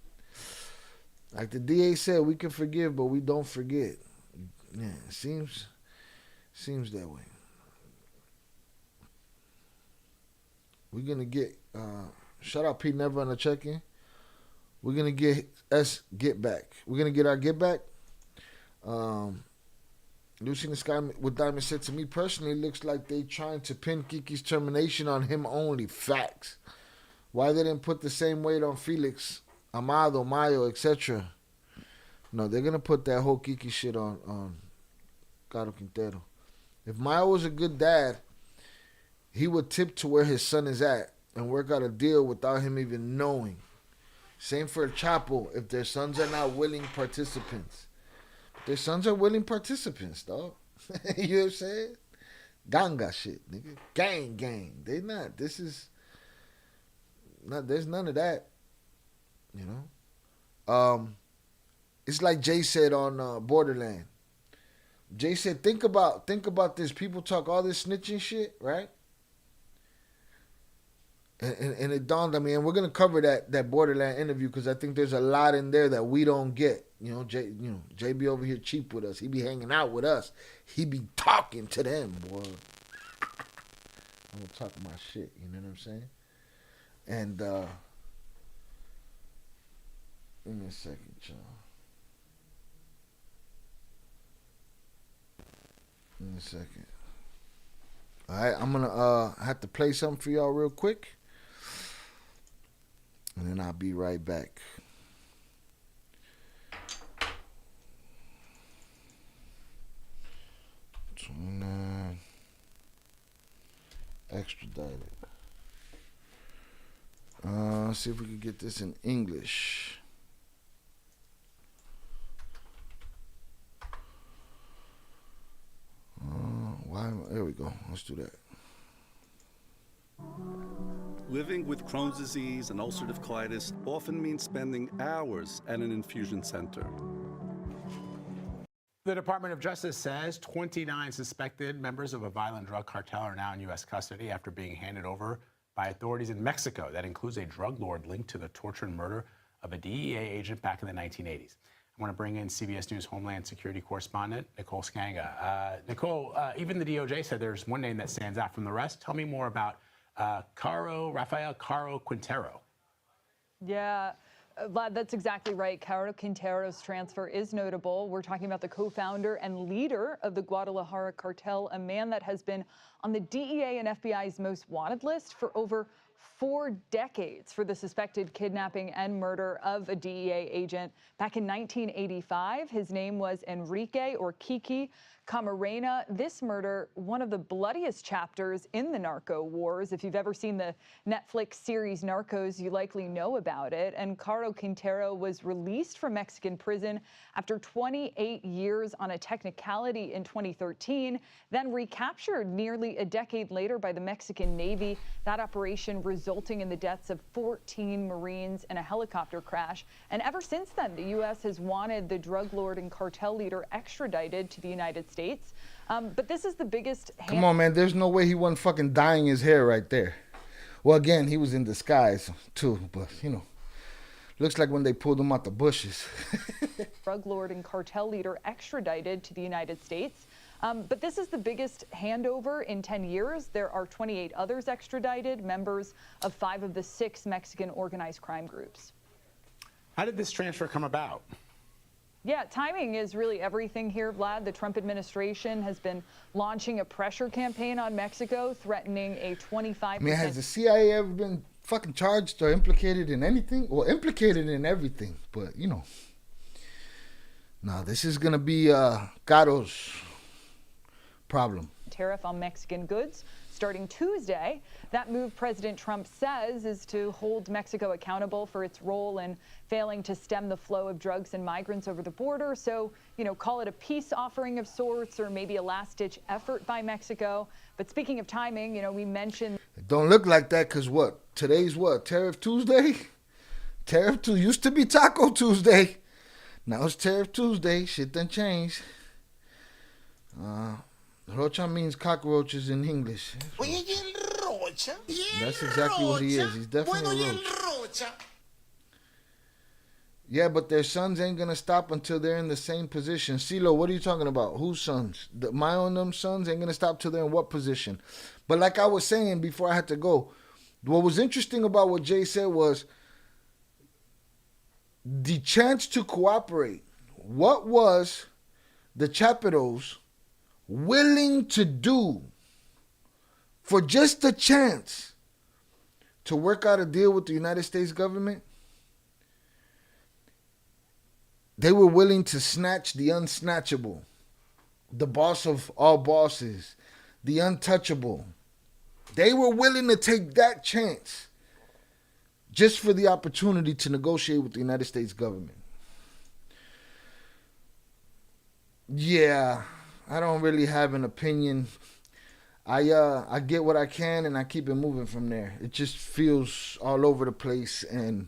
B: Like the DA said, we can forgive, but we don't forget. Yeah, it seems that way. We're going to get, shout out Pete Never on the check-in. We're going to get get back. We're going to get our get back. Lucy in the Sky with Diamond said, to me personally, it looks like they trying to pin Kiki's termination on him only. Facts. Why they didn't put the same weight on Felix, Amado, Mayo, etc.? No, they're going to put that whole Kiki shit on Caro Quintero. If Mayo was a good dad, he would tip to where his son is at and work out a deal without him even knowing. Same for Chapo if their sons are not willing participants. Their sons are willing participants, dog. You know what I'm saying? Ganga shit, nigga. Gang. They not. This is not. There's none of that. You know. It's like Jay said on Borderland. Jay said, think about this. People talk all this snitching shit, right? And it dawned on me, and we're gonna cover that Borderland interview because I think there's a lot in there that we don't get. Jay be over here cheap with us. He be hanging out with us. He be talking to them, boy. I'm gonna talk my shit. You know what I'm saying? And give me a second, y'all. Give me a second. All right, I'm gonna have to play something for y'all real quick. And then I'll be right back. 29 extradited. Let's see if we can get this in English. There we go. Let's do that.
K: Living with Crohn's disease and ulcerative colitis often means spending hours at an infusion center.
L: The Department of Justice says 29 suspected members of a violent drug cartel are now in U.S. custody after being handed over by authorities in Mexico. That includes a drug lord linked to the torture and murder of a DEA agent back in the 1980s. I want to bring in CBS News Homeland Security correspondent Nicole Skanga. Nicole, even the DOJ said there's one name that stands out from the rest. Tell me more about Rafael Caro Quintero.
M: Yeah, Vlad, that's exactly right. Caro Quintero's transfer is notable. We're talking about the co-founder and leader of the Guadalajara cartel, a man that has been on the DEA and FBI's most wanted list for over 4 decades for the suspected kidnapping and murder of a DEA agent. Back in 1985, his name was Enrique or Kiki Camarena. This murder, one of the bloodiest chapters in the narco wars. If you've ever seen the Netflix series Narcos, you likely know about it. And Caro Quintero was released from Mexican prison after 28 years on a technicality in 2013, then recaptured nearly a decade later by the Mexican Navy. That operation resulting in the deaths of 14 Marines in a helicopter crash. And ever since then, the U.S. has wanted the drug lord and cartel leader extradited to the United States. But this is the biggest...
B: Come on, man. There's no way he wasn't fucking dyeing his hair right there. Well, again, he was in disguise, too. But, you know, looks like when they pulled him out the bushes.
M: Drug lord and cartel leader extradited to the United States. But this is the biggest handover in 10 years. There are 28 others extradited, members of 5 of the 6 Mexican organized crime groups.
L: How did this transfer come about?
M: Yeah, timing is really everything here, Vlad. The Trump administration has been launching a pressure campaign on Mexico, threatening a 25%...
B: I mean, has the CIA ever been fucking charged or implicated in anything? Well, implicated in everything, but, you know. No, this is going to be Caro's problem.
M: Tariff on Mexican goods starting Tuesday. That move, President Trump says, is to hold Mexico accountable for its role in failing to stem the flow of drugs and migrants over the border. So, you know, call it a peace offering of sorts or maybe a last-ditch effort by Mexico. But speaking of timing, you know, we mentioned...
B: It don't look like that because what? Today's what? Tariff Tuesday? Tariff Tuesday used to be Taco Tuesday. Now it's Tariff Tuesday. Shit done changed. Rocha means cockroaches in English. That's exactly what he is. He's definitely a roach. Yeah, but their sons ain't going to stop until they're in the same position. CeeLo, what are you talking about? Whose sons? My own them sons ain't going to stop till they're in what position? But like I was saying before I had to go, what was interesting about what Jay said was the chance to cooperate. What was the Chapitos willing to do for just a chance to work out a deal with the United States government? They were willing to snatch the unsnatchable, the boss of all bosses, the untouchable. They were willing to take that chance just for the opportunity to negotiate with the United States government. Yeah, I don't really have an opinion. I get what I can and I keep it moving from there. It just feels all over the place and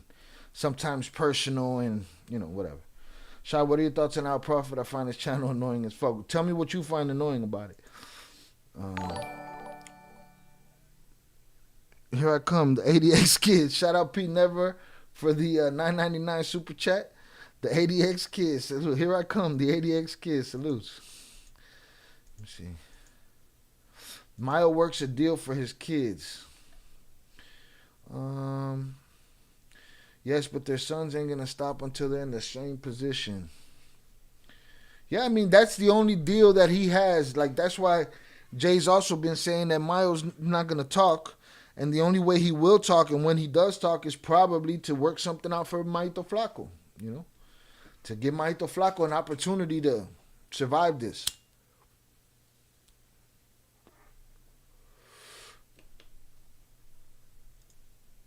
B: sometimes personal and, you know, whatever. Shai, what are your thoughts on Our Prophet? I find this channel annoying as fuck. Tell me what you find annoying about it. Here I come, the ADX Kids. Shout out Pete Never for the $9.99 super chat. The ADX Kids. Salute. Here I come, the ADX Kids. Salutes. Let me see. Maya works a deal for his kids. Yes, but their sons ain't going to stop until they're in the same position. Yeah, I mean, that's the only deal that he has. Like, that's why Jay's also been saying that Mayo's not going to talk. And the only way he will talk, and when he does talk, is probably to work something out for Mayito Flaco, you know? To give Mayito Flaco an opportunity to survive this.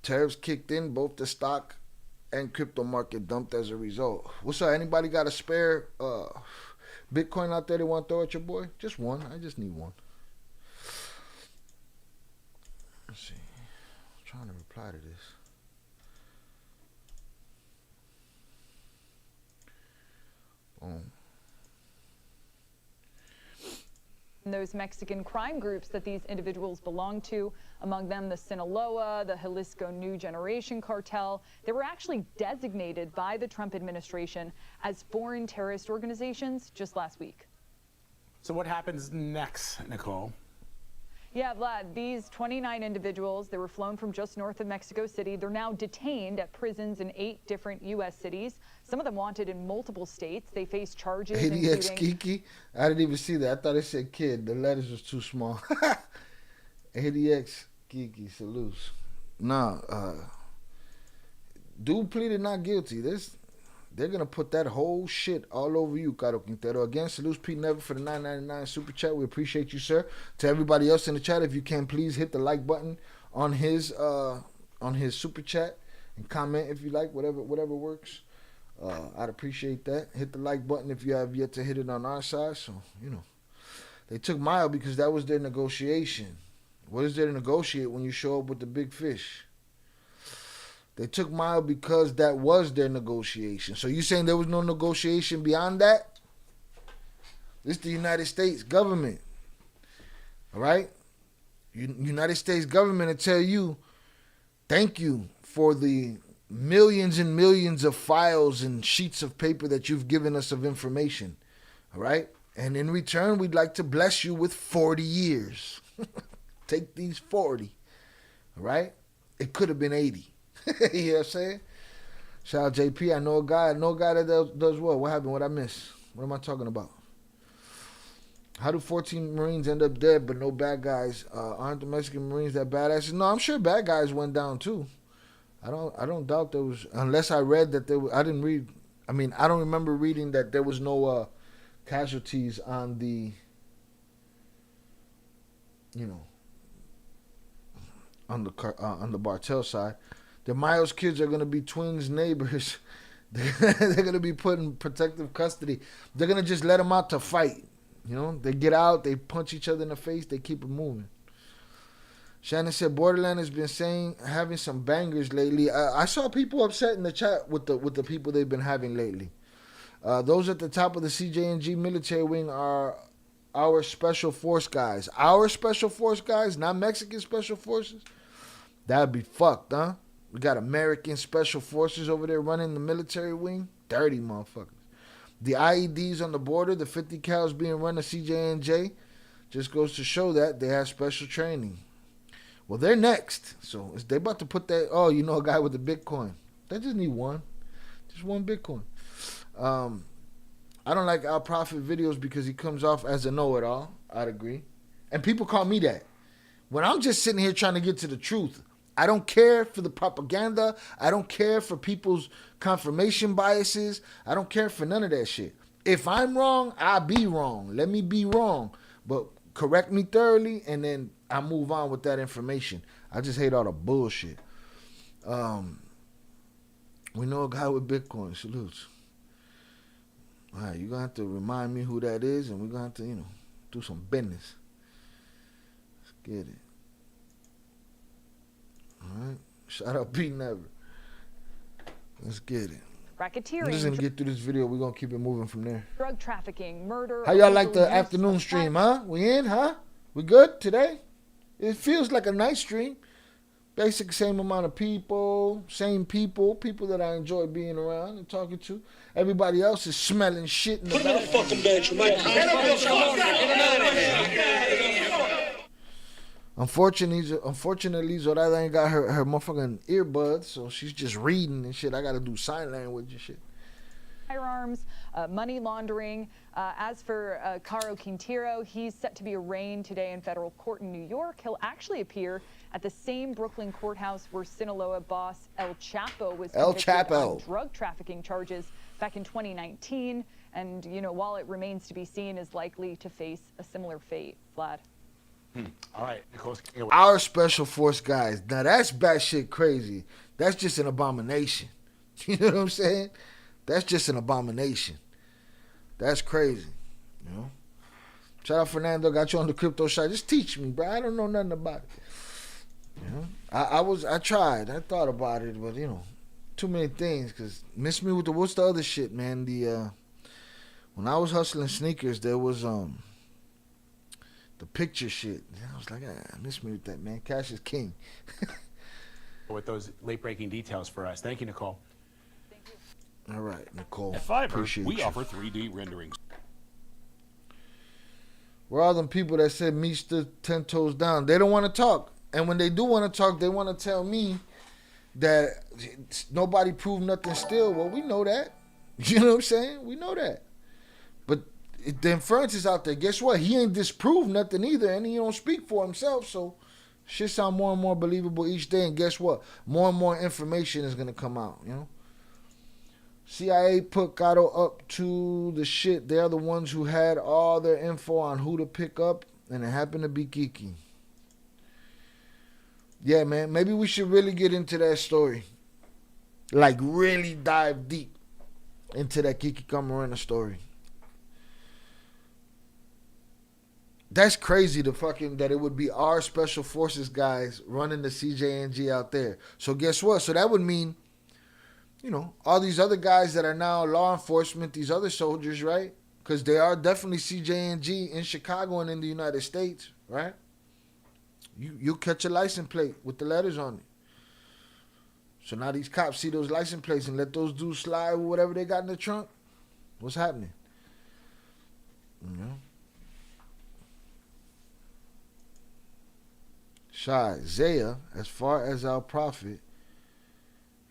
B: Tariffs kicked in, both the stock and crypto market dumped as a result. What's up? Anybody got a spare Bitcoin out there they want to throw at your boy? Just one. I just need one. Let's see. I'm trying to reply to this. Boom.
M: Those Mexican crime groups that these individuals belong to, among them the Sinaloa, the Jalisco New Generation Cartel, they were actually designated by the Trump administration as foreign terrorist organizations just last week.
L: So what happens next, Nicole?
M: Yeah, Vlad, these 29 individuals, they were flown from just north of Mexico City. They're now detained at prisons in 8 different U.S. cities. Some of them wanted in multiple states. They face charges
B: ADX
M: including...
B: Kiki? I didn't even see that. I thought it said kid. The letters was too small. ADX Kiki, salutes. Nah, dude pleaded not guilty. They're going to put that whole shit all over you, Caro Quintero. Again, salutes Pete Never for the $9.99 super chat. We appreciate you, sir. To everybody else in the chat, if you can, please hit the like button on his super chat and comment if you like, whatever works. I'd appreciate that. Hit the like button if you have yet to hit it on our side. So, they took mile because that was their negotiation. What is there to negotiate when you show up with the big fish? They took mile because that was their negotiation. So you saying there was no negotiation beyond that? This is the United States government. All right? United States government will tell you, thank you for the millions and millions of files and sheets of paper that you've given us of information. All right? And in return, we'd like to bless you with 40 years. Take these 40. All right? It could have been 80. You know what I'm saying? Shout out JP. I know a guy that does what? What happened? What I miss? What am I talking about? How do 14 Marines end up dead but no bad guys? Aren't the Mexican Marines that badasses? No, I'm sure bad guys went down too. I don't doubt there was, unless I read that there was, I didn't read, I don't remember reading that there was no casualties on the, on the Bartel side. The Miles kids are going to be twins' neighbors. They're going to be put in protective custody. They're going to just let them out to fight. They get out, they punch each other in the face, they keep it moving. Shannon said Borderland has been having some bangers lately. I saw people upset in the chat with the people they've been having lately. Those at the top of the CJNG military wing are our special force guys. Our special force guys, not Mexican special forces. That'd be fucked, huh? We got American special forces over there running the military wing. Dirty motherfuckers. The IEDs on the border, the 50 cals being run at CJNG, just goes to show that they have special training. Well, they're next. So they about to put that, a guy with the Bitcoin. They just need one. Just one Bitcoin. I don't like Al Prophet videos because he comes off as a know-it-all. I'd agree. And people call me that. When I'm just sitting here trying to get to the truth, I don't care for the propaganda. I don't care for people's confirmation biases. I don't care for none of that shit. If I'm wrong, I'll be wrong. Let me be wrong. But correct me thoroughly, and then I move on with that information. I just hate all the bullshit. We know a guy with Bitcoin. Salutes. All right, you're going to have to remind me who that is, and we're going to have to, do some business. Let's get it. All right. Shout out Pete Never. Let's get it.
M: Racketeering.
B: I'm just going to get through this video. We're going to keep it moving from there.
M: Drug trafficking, murder.
B: How y'all like the afternoon stream, huh? We in, huh? We good today? It feels like a nice stream. Basic same amount of people, same people that I enjoy being around and talking to. Everybody else is smelling shit in the back. Put him in the fucking bedroom, Unfortunately, Zorada ain't got her motherfucking earbuds, so she's just reading and shit. I gotta do sign language and shit.
M: Firearms, money laundering. As for Caro Quintero, he's set to be arraigned today in federal court in New York. He'll actually appear at the same Brooklyn courthouse where Sinaloa boss El Chapo was convicted on drug trafficking charges back in 2019. And, while it remains to be seen, is likely to face a similar fate. Vlad.
L: All right, Nicole's
B: Our special force guys. Now that's batshit crazy. That's just an abomination. You know what I'm saying? That's just an abomination. That's crazy. You know? Shout out Fernando, got you on the crypto side. Just teach me, bro. I don't know nothing about it. You know? I tried. I thought about it, but you know, too many things. Cause miss me with what's the other shit, man? When I was hustling sneakers, there was the picture shit. I was like, miss me with that, man. Cash is king.
L: with those late-breaking details for us. Thank you, Nicole.
M: Thank you.
B: All right, Nicole.
N: At Fiverr,
B: Appreciate
N: we
B: you.
N: offer 3D renderings.
B: We're all them people that said me stood 10 toes down. They don't want to talk. And when they do want to talk, they want to tell me that nobody proved nothing still. Well, we know that. You know what I'm saying? We know that. But the inference is out there. Guess what? He ain't disproved nothing either, and he don't speak for himself. So shit sound more and more believable each day. And guess what? More and more information is going to come out, you know? CIA put Caro up to the shit. They're the ones who had all their info on who to pick up, and it happened to be Kiki. Yeah, man, maybe we should really get into that story. Like, really dive deep into that Kiki Camarena story. That's crazy, that it would be our special forces guys running the CJNG out there. So guess what? So that would mean, you know, all these other guys that are now law enforcement, these other soldiers, right? Because they are definitely CJNG in Chicago and in the United States, right? You'll catch a license plate with the letters on it. So now these cops see those license plates and let those dudes slide with whatever they got in the trunk. What's happening? You know? Shy, Zaya, as far as our prophet,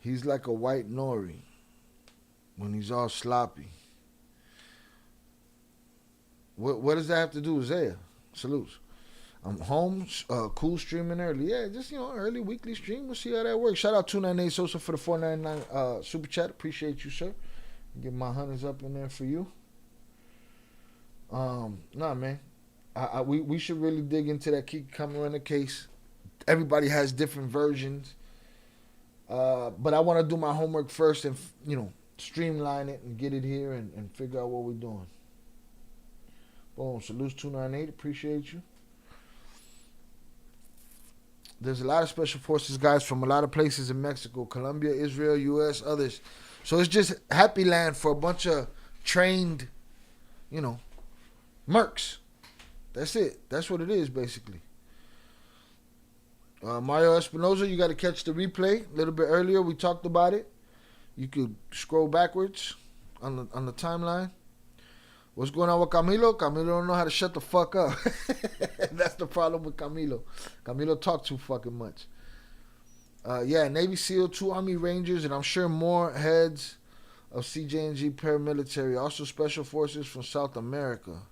B: he's like a white nori when he's all sloppy. What does that have to do with Zaya? Salutes. I'm home, cool streaming early. Yeah, just, you know, early weekly stream. We'll see how that works. Shout out 298 Sosa for the 499 super chat. Appreciate you, sir. Get my hunters up in there for you. Nah, man. We should really dig into that Kiki Camarena case. Everybody has different versions. But I want to do my homework first and, you know, streamline it and get it here and figure out what we're doing. Boom. Salutes 298. Appreciate you. There's a lot of special forces guys from a lot of places in Mexico, Colombia, Israel, U.S., others. So it's just happy land for a bunch of trained, you know, mercs. That's it. That's what it is, basically. Mario Espinoza, you got to catch the replay a little bit earlier. We talked about it. You could scroll backwards on the timeline. What's going on with Camilo? Camilo don't know how to shut the fuck up. That's the problem with Camilo. Camilo talk too fucking much. Yeah, Navy SEAL, 2 Army Rangers, and I'm sure more heads of CJNG paramilitary. Also special forces from South America.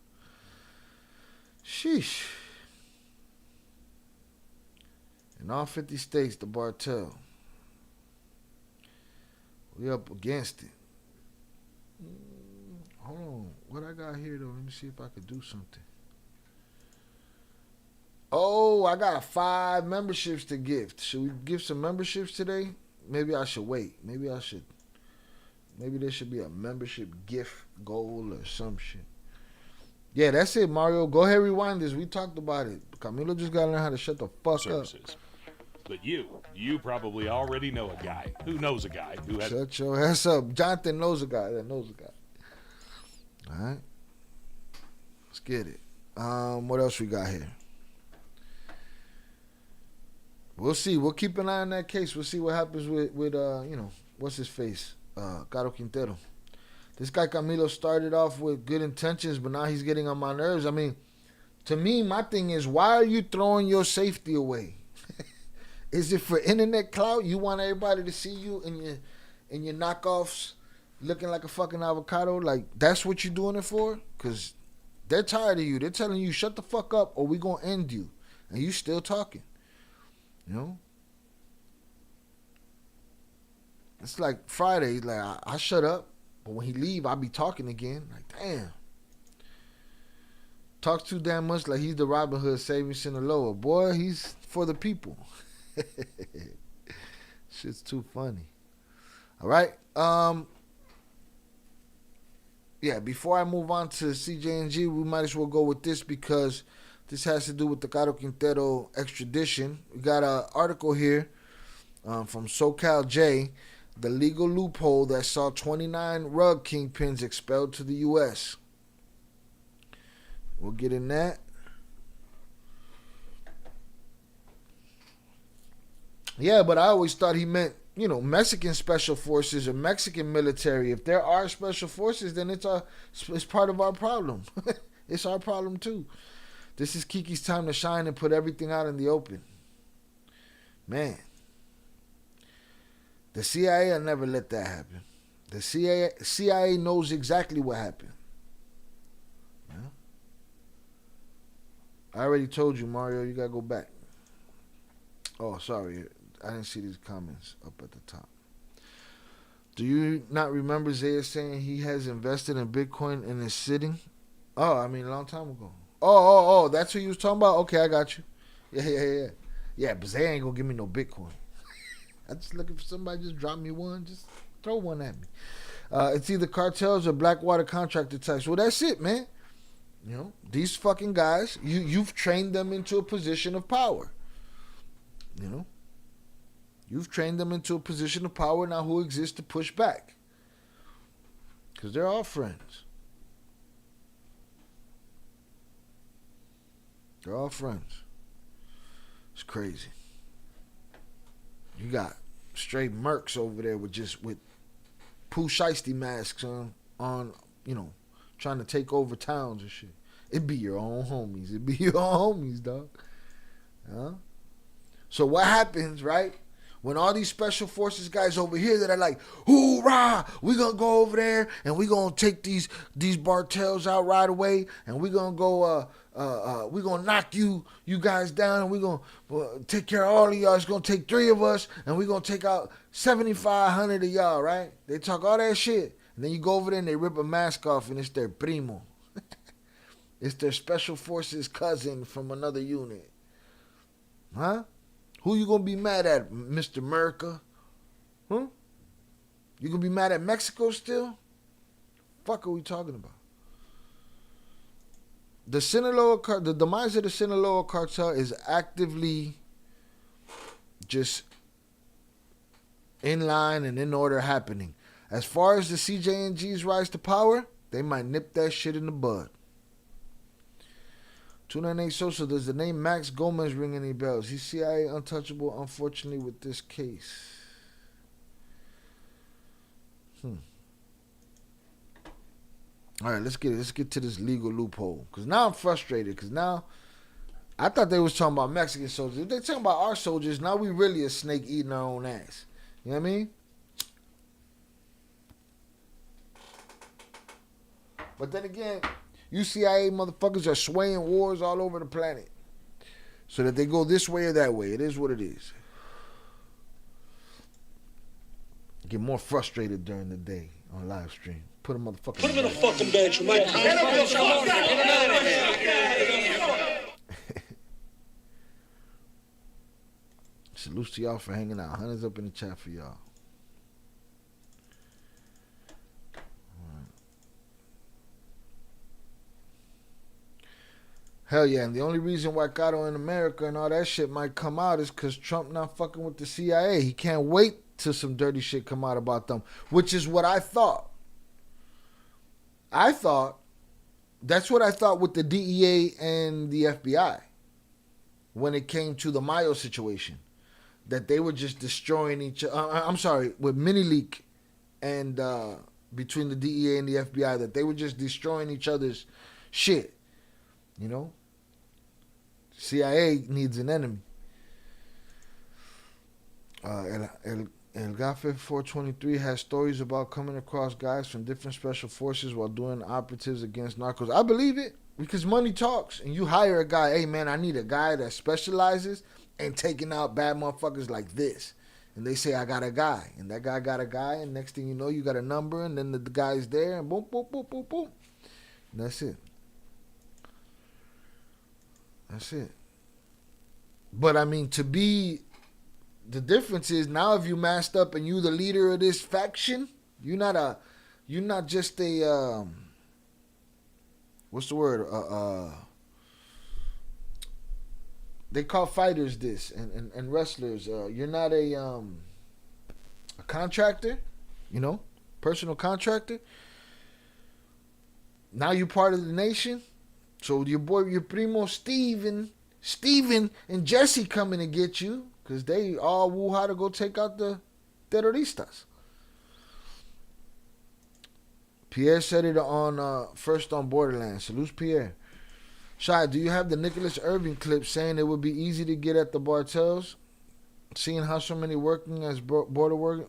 B: Sheesh. In all 50 states, the Cartel. We up against it. Hold on. What I got here, though? Let me see if I could do something. Oh, I got 5 memberships to gift. Should we give some memberships today? Maybe I should wait. Maybe there should be a membership gift goal or some shit. Yeah, that's it, Mario. Go ahead, rewind this. We talked about it. Camilo just got to learn how to shut the fuck up.
N: But you probably already know a guy who knows a guy who has...
B: Shut your ass up. Jonathan knows a guy that knows a guy. All right. Let's get it. What else we got here? We'll see. We'll keep an eye on that case. We'll see what happens with you know, what's his face? Caro Quintero. This guy Camilo started off with good intentions, but now he's getting on my nerves. I mean, to me, my thing is, why are you throwing your safety away? Is it for internet clout? You want everybody to see you in your knockoffs looking like a fucking avocado? Like, that's what you're doing it for? Because they're tired of you. They're telling you, shut the fuck up or we going to end you. And you still talking. You know? It's like Friday. Like, I shut up. But when he leave, I'll be talking again. Like, damn. Talks too damn much like he's the Robin Hood saving Sinaloa. Boy, he's for the people. Shit's too funny. All right. Yeah, before I move on to CJNG, we might as well go with this because this has to do with the Caro Quintero extradition. We got an article here from SoCal J, the legal loophole that saw 29 rug kingpins expelled to the U.S. We'll get in that. Yeah, but I always thought he meant, Mexican special forces or Mexican military. If there are special forces, then it's part of our problem. It's our problem too. This is Kiki's time to shine and put everything out in the open. Man. The CIA will never let that happen. The CIA knows exactly what happened. Yeah. I already told you, Mario, you gotta go back. Oh, sorry. I didn't see these comments up at the top. Do you not remember Zaya saying he has invested in Bitcoin and is sitting? Oh, a long time ago. Oh, that's who you was talking about? Okay, I got you. Yeah. Yeah, but Zaya ain't gonna give me no Bitcoin. I'm just looking for somebody just drop me one. Just throw one at me. It's either cartels or Blackwater contractor types. Well, that's it, man. These fucking guys, you've trained them into a position of power. You've trained them into a position of power. Now who exists to push back? Because they're all friends. They're all friends. It's crazy. You got straight mercs over there with Pooh Shiesty masks on, trying to take over towns and shit. It be your own homies. It be your own homies, dog. Huh? So what happens, right? When all these special forces guys over here that are like, hoorah, we gonna go over there and we gonna take these bartels out right away and we gonna go, we gonna knock you guys down and we gonna take care of all of y'all. It's gonna take 3 of us and we gonna take out 7,500 of y'all, right? They talk all that shit. And then you go over there and they rip a mask off and it's their primo. It's their special forces cousin from another unit. Huh? Who you gonna be mad at, Mr. America? Huh? You gonna be mad at Mexico still? Fuck are we talking about? The demise of the Sinaloa cartel is actively just in line and in order happening. As far as the CJNG's rise to power, they might nip that shit in the bud. 298 Social, does the name Max Gomez ring any bells? He's CIA untouchable, unfortunately, with this case. All right, let's get to this legal loophole. Because now I'm frustrated. Because now, I thought they was talking about Mexican soldiers. If they're talking about our soldiers, now we really a snake eating our own ass. You know what I mean? But then again, you CIA motherfuckers are swaying wars all over the planet. So that they go this way or that way. It is what it is. Get more frustrated during the day on live stream. Put a motherfucker. Put him in a fucking bench, Mike. Salute to y'all for hanging out. Hunters up in the chat for y'all. Hell yeah, and the only reason why Caro in America and all that shit might come out is because Trump not fucking with the CIA. He can't wait till some dirty shit come out about them, which is what I thought. That's what I thought with the DEA and the FBI when it came to the Mayo situation, that they were just destroying each other. I'm sorry, with Mini-Leak and between the DEA and the FBI, that they were just destroying each other's shit, CIA needs an enemy. El Gafe 423 has stories about coming across guys from different special forces while doing operatives against narcos. I believe it because money talks, and you hire a guy. Hey man, I need a guy that specializes in taking out bad motherfuckers like this. And they say I got a guy, and that guy got a guy, and next thing you know, you got a number, and then the guy's there, and boom, boom, boom, boom, boom. And that's it. That's it. But I mean, the difference is now if you masked up and you the leader of this faction, you're not just a what's the word? They call fighters this and wrestlers. You're not a contractor, personal contractor. Now you're part of the nation. So your primo Steven and Jesse coming to get you because they all woo-ha to go take out the terroristas. Pierre said it on first on Borderlands. Salute Pierre. Shai, do you have the Nicholas Irving clip saying it would be easy to get at the Bartels? Seeing how so many working as border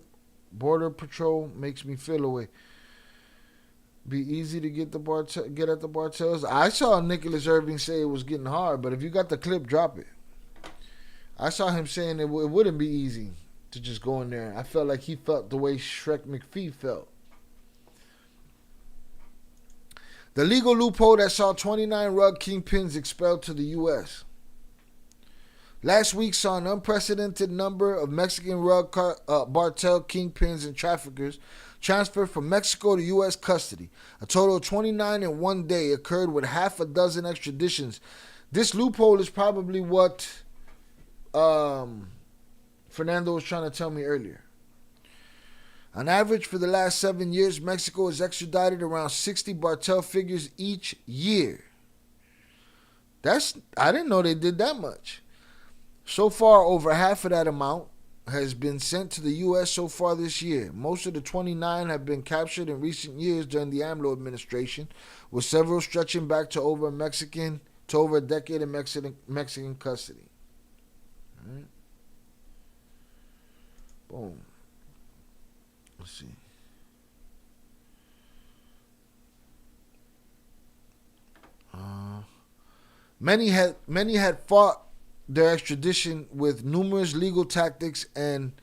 B: patrol makes me feel away. Be easy to get at the Bartels. I saw Nicholas Irving say it was getting hard, but if you got the clip, drop it. I saw him saying it wouldn't be easy to just go in there. I felt like he felt the way Shrek McPhee felt. The legal loophole that saw 29 rug kingpins expelled to the U.S. Last week saw an unprecedented number of Mexican rug Bartel kingpins and traffickers transferred from Mexico to U.S. custody. A total of 29 in one day occurred with half a dozen extraditions. This loophole is probably what Fernando was trying to tell me earlier. On average, for the last 7 years, Mexico has extradited around 60 Bartel figures each year. I didn't know they did that much. So far, over half of that amount has been sent to the U.S. so far this year. Most of the 29 have been captured in recent years during the AMLO administration, with several stretching back to over a decade in Mexican custody. All right. Boom. Let's see. Many had fought their extradition with numerous legal tactics and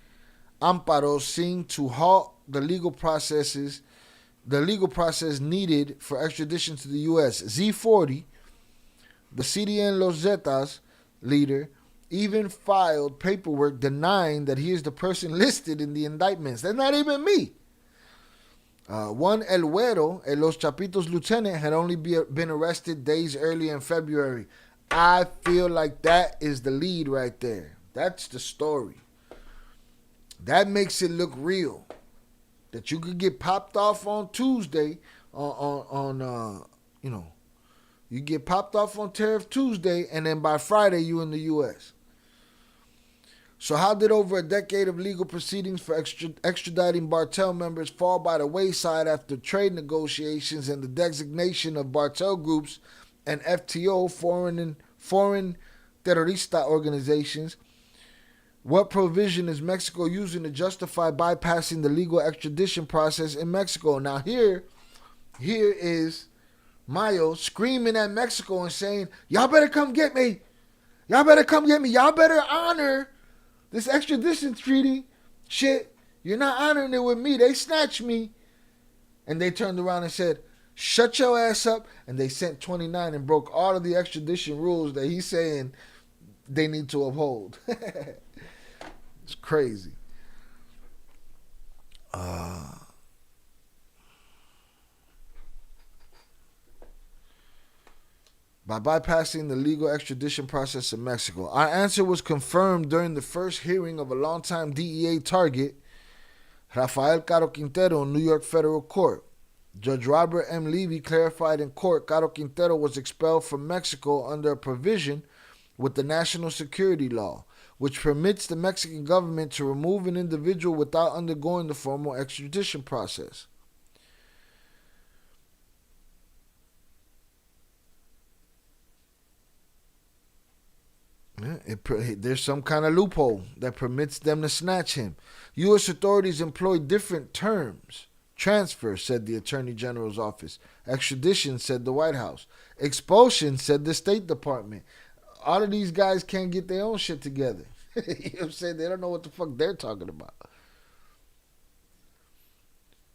B: amparos seen to halt the legal process needed for extradition to the U.S. Z40, the CDN Los Zetas leader, even filed paperwork denying that he is the person listed in the indictments. That's not even me. One El Güero, a Los Chapitos lieutenant, had only been arrested days earlier in February. I feel like that is the lead right there. That's the story. That makes it look real. That you could get popped off on Tuesday you get popped off on Tariff Tuesday, and then by Friday you in the U.S. So how did over a decade of legal proceedings for extraditing Bartel members fall by the wayside after trade negotiations and the designation of Bartel groups and FTO, foreign terrorista organizations? What provision is Mexico using to justify bypassing the legal extradition process in Mexico? Now here is Mayo screaming at Mexico and saying, y'all better come get me. Y'all better come get me. Y'all better honor this extradition treaty. Shit, you're not honoring it with me. They snatched me. And they turned around and said, shut your ass up. And they sent 29 and broke all of the extradition rules that he's saying they need to uphold. It's crazy. By bypassing the legal extradition process in Mexico. Our answer was confirmed during the first hearing of a longtime DEA target, Rafael Caro Quintero, in New York Federal Court. Judge Robert M. Levy clarified in court Caro Quintero was expelled from Mexico under a provision with the national security law, which permits the Mexican government to remove an individual without undergoing the formal extradition process. There's some kind of loophole that permits them to snatch him. U.S. authorities employ different terms. Transfer, said the Attorney General's office. Extradition, said the White House. Expulsion, said the State Department. All of these guys can't get their own shit together. You know what I'm saying? They don't know what the fuck they're talking about.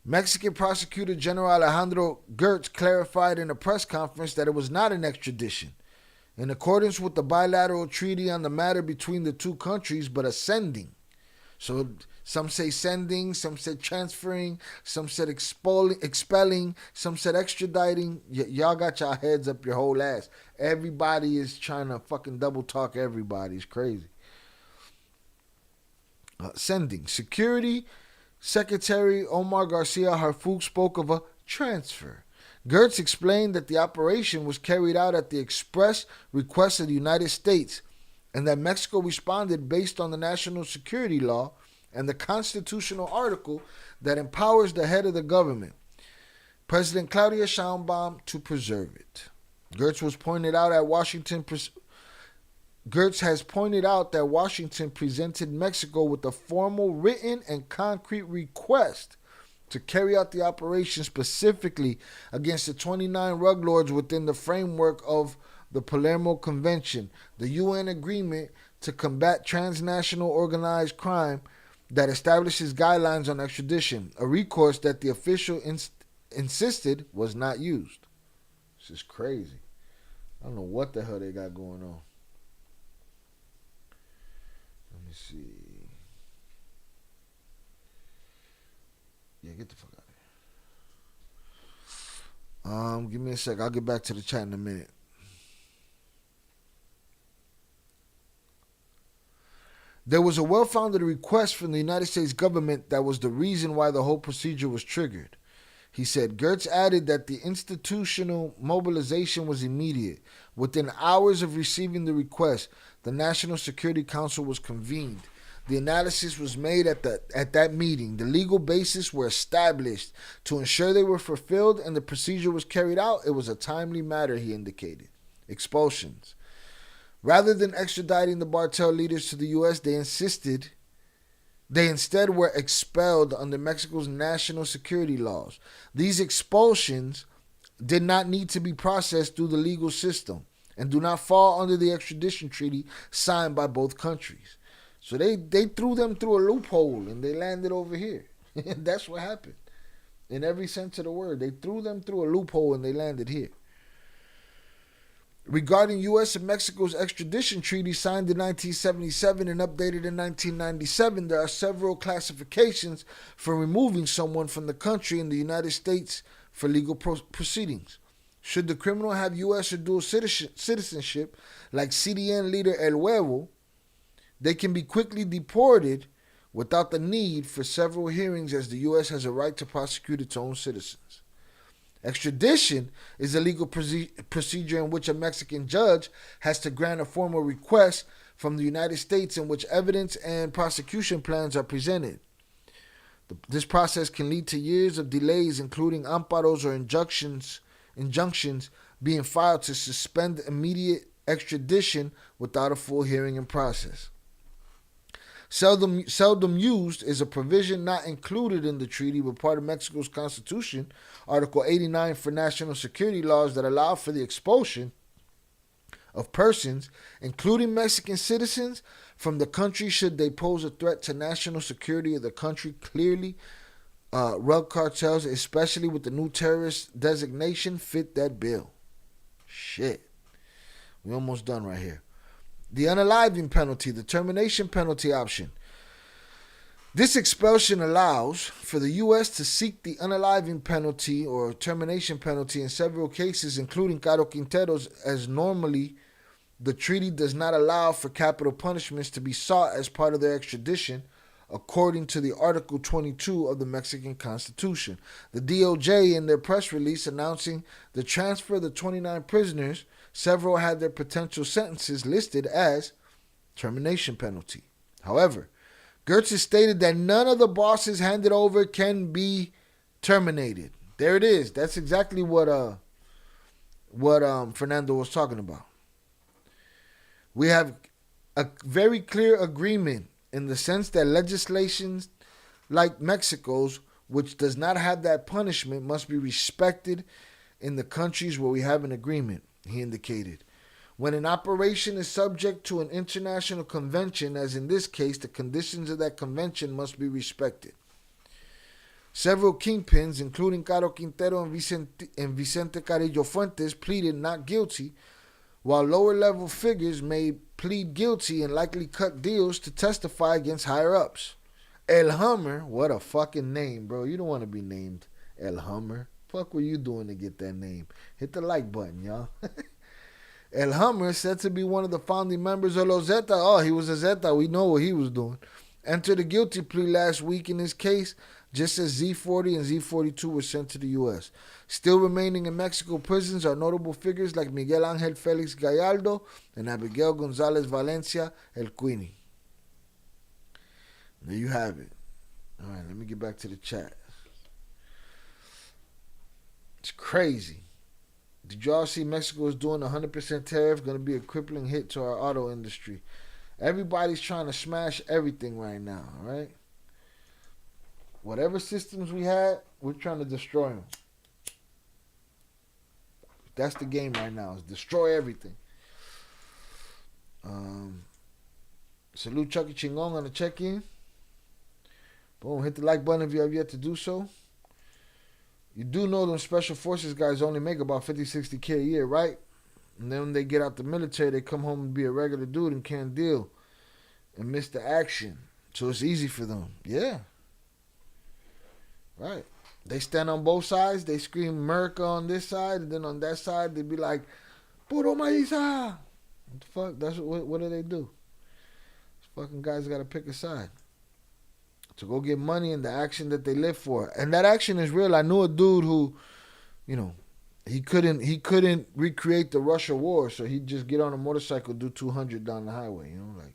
B: Mexican Prosecutor General Alejandro Gertz clarified in a press conference that it was not an extradition. in accordance with the bilateral treaty on the matter between the two countries, but ascending. So some say sending, some said transferring, some said expelling, some said extraditing. Y'all got y'all heads up your whole ass. Everybody is trying to fucking double talk everybody. It's crazy. Sending. Security Secretary Omar Garcia Harfouk spoke of a transfer. Gertz explained that the operation was carried out at the express request of the United States and that Mexico responded based on the national security law and the constitutional article that empowers the head of the government, President Claudia Sheinbaum, to preserve it. Gertz has pointed out that Washington presented Mexico with a formal written and concrete request to carry out the operation specifically against the 29 rug lords within the framework of the Palermo Convention, the UN agreement to combat transnational organized crime that establishes guidelines on extradition, a recourse that the official insisted was not used. This is crazy. I don't know what the hell they got going on. Let me see. Yeah, get the fuck out of here. Give me a sec. I'll get back to the chat in a minute. There was a well-founded request from the United States government that was the reason why the whole procedure was triggered. He said. Gertz added that the institutional mobilization was immediate. Within hours of receiving the request, the National Security Council was convened. The analysis was made at that meeting. The legal basis were established to ensure they were fulfilled and the procedure was carried out. It was a timely matter, he indicated. Expulsions. Rather than extraditing the cartel leaders to the U.S., they instead were expelled under Mexico's national security laws. These expulsions did not need to be processed through the legal system and do not fall under the extradition treaty signed by both countries. So they threw them through a loophole and they landed over here. That's what happened. In every sense of the word. They threw them through a loophole and they landed here. Regarding U.S. and Mexico's extradition treaty signed in 1977 and updated in 1997, there are several classifications for removing someone from the country in the United States for legal proceedings. Should the criminal have U.S. or dual citizenship, like CDN leader El Huevo, they can be quickly deported without the need for several hearings, as the U.S. has a right to prosecute its own citizens. Extradition is a legal procedure in which a Mexican judge has to grant a formal request from the United States in which evidence and prosecution plans are presented. This process can lead to years of delays, including amparos or injunctions being filed to suspend immediate extradition without a full hearing and process. Seldom used is a provision not included in the treaty but part of Mexico's constitution, Article 89 for national security laws that allow for the expulsion of persons, including Mexican citizens, from the country should they pose a threat to national security of the country. Clearly, rug cartels, especially with the new terrorist designation, fit that bill. Shit. We almost done right here. The unaliving penalty, the termination penalty option. This expulsion allows for the U.S. to seek the unaliving penalty or termination penalty in several cases, including Caro Quintero's, as normally the treaty does not allow for capital punishments to be sought as part of their extradition, according to the Article 22 of the Mexican Constitution. The DOJ, in their press release announcing the transfer of the 29 prisoners, several had their potential sentences listed as termination penalty. However, Gertz has stated that none of the bosses handed over can be terminated. There it is. That's exactly what Fernando was talking about. We have a very clear agreement in the sense that legislations like Mexico's, which does not have that punishment, must be respected in the countries where we have an agreement, he indicated. When an operation is subject to an international convention, as in this case, the conditions of that convention must be respected. Several kingpins, including Caro Quintero and Vicente Carrillo Fuentes, pleaded not guilty, while lower-level figures may plead guilty and likely cut deals to testify against higher-ups. El Hummer, what a fucking name, bro. You don't want to be named El Hummer. Fuck were you doing to get that name? Hit the like button, y'all. El Hummer is said to be one of the founding members of Los Zeta. Oh, he was a Zeta. We know what he was doing. Entered a guilty plea last week in his case, just as Z40 and Z42 were sent to the U.S. Still remaining in Mexico prisons are notable figures like Miguel Ángel Félix Gallardo and Abigail González Valencia El Queenie. There you have it. All right, let me get back to the chat. It's crazy. Did y'all see Mexico is doing 100% tariff? Going to be a crippling hit to our auto industry. Everybody's trying to smash everything right now, all right? Whatever systems we had, we're trying to destroy them. That's the game right now, is destroy everything. Salute Chucky Chingong on the check-in. Boom, hit the like button if you have yet to do so. You do know them special forces guys only make about 50, 60K a year, right? And then when they get out the military, they come home and be a regular dude and can't deal and miss the action. So it's easy for them. Yeah. Right. They stand on both sides. They scream America on this side, and then on that side, they be like, Puro Mayiza. What the fuck? That's what do they do? These fucking guys got to pick a side to go get money and the action that they live for. And that action is real. I knew a dude who, you know, he couldn't recreate the Russia war, so he'd just get on a motorcycle, do 200 down the highway, you know, like.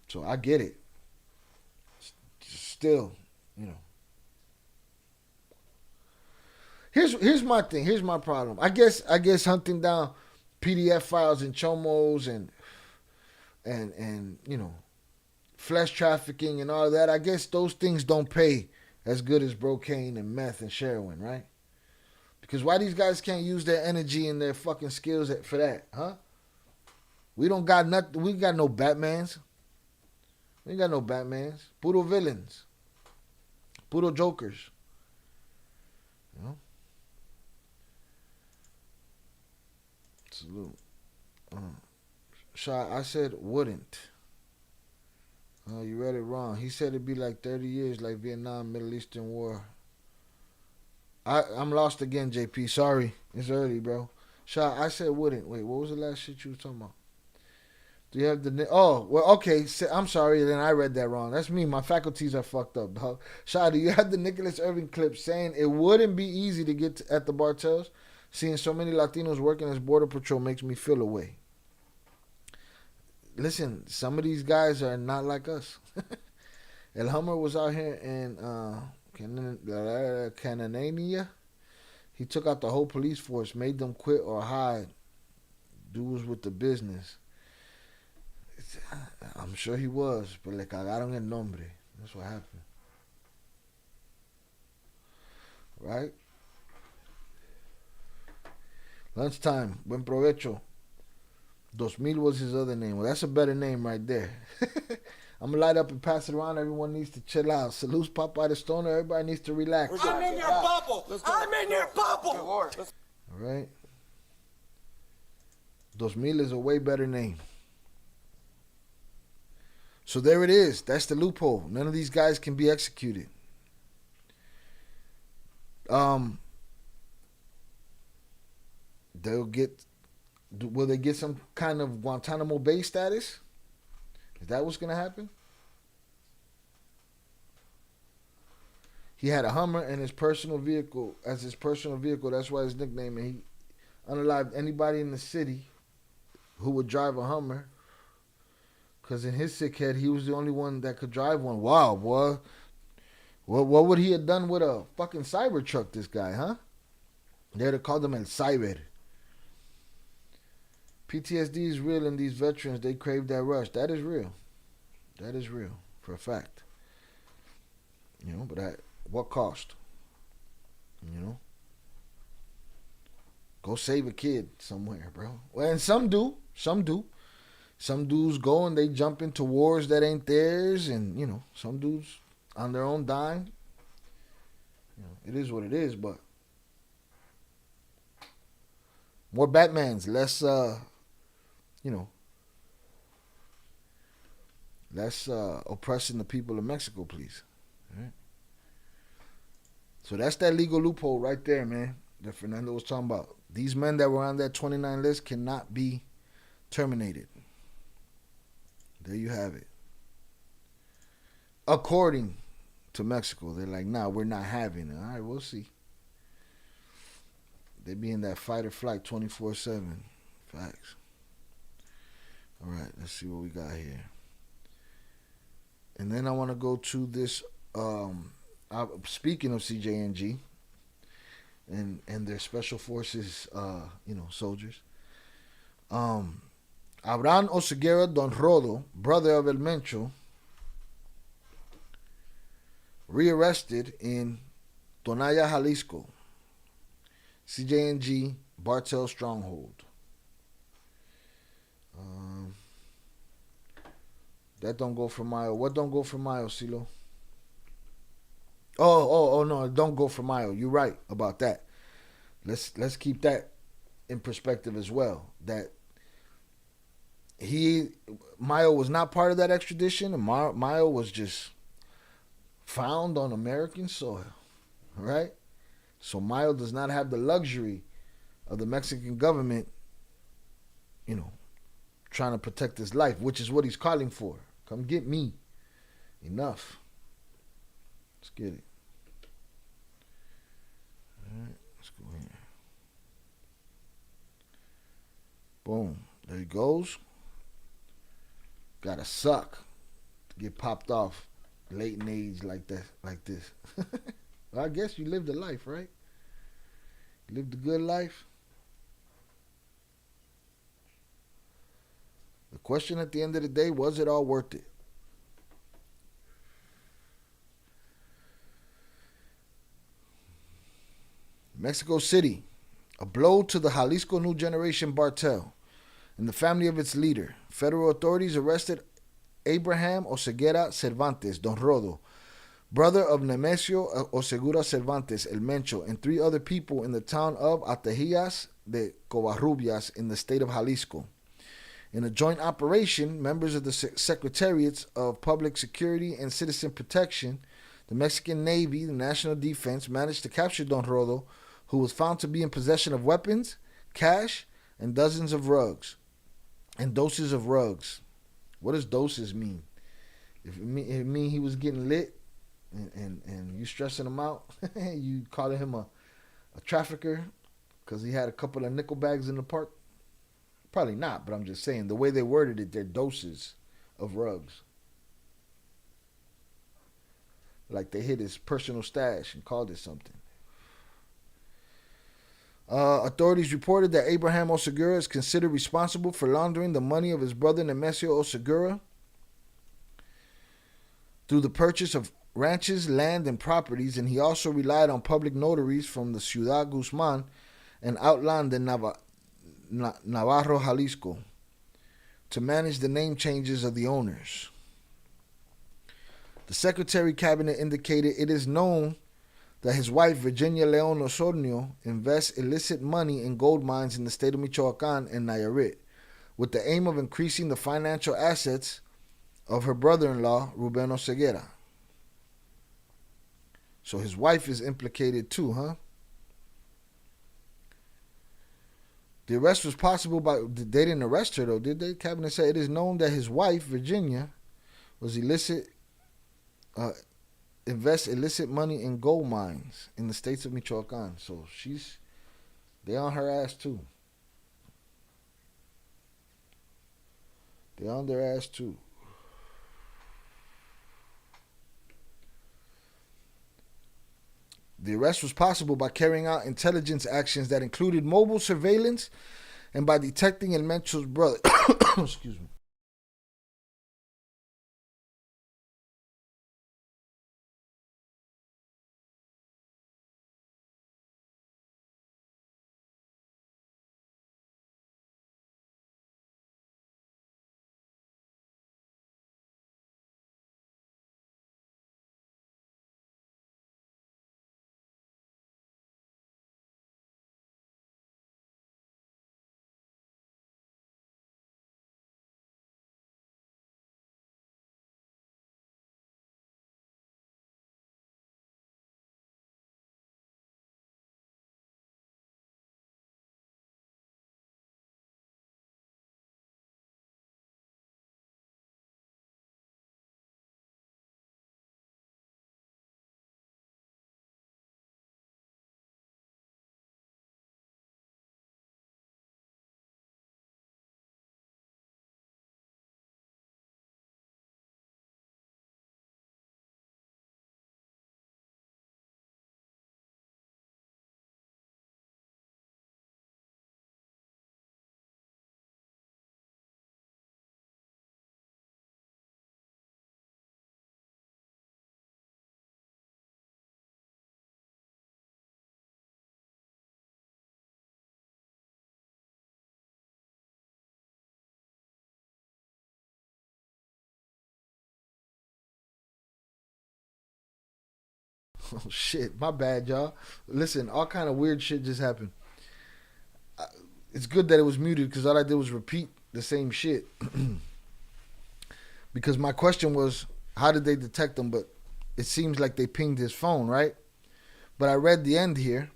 B: So I get it. Still, you know. Here's my thing. Here's my problem. I guess hunting down PDF files and chomos and you know, flesh trafficking and all that, I guess those things don't pay as good as brocane and meth and heroin, right? Because why these guys can't use their energy and their fucking skills for that, huh? We don't got nothing. We got no Batmans. We ain't got no Batmans. Puro villains. Puro jokers. You know? Salute. Shot, I said wouldn't. Oh, you read it wrong. He said it'd be like 30 years, like Vietnam, Middle Eastern War. I'm lost again, JP. Sorry. It's early, bro. Shot, I said wouldn't. Wait, what was the last shit you was talking about? Do you have the... Oh, well, okay. I'm sorry. Then I read that wrong. That's me. My faculties are fucked up, dog. Shot, do you have the Nicholas Irving clip saying it wouldn't be easy to get at the Bartels? Seeing so many Latinos working as Border Patrol makes me feel away. Listen, some of these guys are not like us. El Hummer was out here in Cananania. He took out the whole police force, made them quit or hide. Dude was with the business. I'm sure he was, but le cagaron el nombre. That's what happened. Right? Lunchtime. Buen provecho. 2000 was his other name. Well, that's a better name right there. I'm going to light up and pass it around. Everyone needs to chill out. Salutes Popeye the Stoner. Everybody needs to relax.
O: I'm in your bubble. I'm in your bubble.
B: All right. 2000 is a way better name. So there it is. That's the loophole. None of these guys can be executed. Will they get some kind of Guantanamo Bay status? Is that what's going to happen? He had a Hummer and his personal vehicle as his personal vehicle. That's why his nickname. And he unalived anybody in the city who would drive a Hummer. Because in his sick head, he was the only one that could drive one. Wow, boy. What would he have done with a fucking Cybertruck, this guy, huh? They'd have called him El Cyber. PTSD is real in these veterans. They crave that rush. That is real. That is real, for a fact. You know, but at what cost? You know? Go save a kid somewhere, bro. Well, and some do. Some do. Some dudes go and they jump into wars that ain't theirs. And, you know, some dudes on their own dime. You know, it is what it is, but More Batmans, less less oppressing the people of Mexico, please. All right. So that's that legal loophole right there, man, that Fernando was talking about. These men that were on that 29 list cannot be terminated. There you have it. According to Mexico, they're like, nah, we're not having it. All right, we'll see. They be in that fight or flight 24/7. Facts. All right, let's see what we got here. And then I want to go to this. Speaking of CJNG and their special forces, soldiers. Abraham Oseguera Don Rodo, brother of El Mencho, rearrested in Tonaya, Jalisco. CJNG Bartel stronghold. That don't go for Mayo. What don't go for Mayo, Silo? Oh, no, don't go for Mayo. You're right about that. Let's keep that in perspective as well. That Mayo was not part of that extradition, and Mayo was just found on American soil, right? So Mayo does not have the luxury of the Mexican government, trying to protect his life, which is what he's calling for. Come get me. Enough. Let's get it. All right, let's go here. Boom. There he goes. Gotta suck to get popped off late in age like this. Well, I guess you lived a life, right? You lived a good life. The question at the end of the day, was it all worth it? Mexico City, a blow to the Jalisco New Generation Bartel and the family of its leader. Federal authorities arrested Abraham Oseguera Cervantes, Don Rodo, brother of Nemesio Oseguera Cervantes, El Mencho, and 3 other people in the town of Atejillas de Covarrubias in the state of Jalisco. In a joint operation, members of the Secretariats of Public Security and Citizen Protection, the Mexican Navy, the National Defense, managed to capture Don Rodo, who was found to be in possession of weapons, cash, and dozens of rugs. And doses of rugs. What does doses mean? If it mean he was getting lit and you stressing him out, you calling him a trafficker because he had a couple of nickel bags in the park? Probably not, but I'm just saying, the way they worded it, they're doses of rugs. Like they hit his personal stash and called it something. Authorities reported that Abraham Oseguera is considered responsible for laundering the money of his brother Nemesio Oseguera through the purchase of ranches, land, and properties, and he also relied on public notaries from the Ciudad Guzman and Outland de Navarro, Jalisco, to manage the name changes of the owners. The Secretary Cabinet indicated it is known that his wife, Virginia Leon Osornio, invests illicit money in gold mines in the state of Michoacán and Nayarit, with the aim of increasing the financial assets of her brother-in-law, Ruben Oseguera. So his wife is implicated too, huh? The arrest was possible by... They didn't arrest her, though, did they? Cabinet said it is known that his wife, Virginia, was invest illicit money in gold mines in the states of Michoacán. So they on her ass too. They on their ass too. The arrest was possible by carrying out intelligence actions that included mobile surveillance and by detecting El Mencho's brother. Excuse me. Oh shit, my bad, y'all. Listen, all kind of weird shit just happened. It's good that it was muted because all I did was repeat the same shit. Because my question was, how did they detect him? But it seems like they pinged his phone, right? But I read the end here.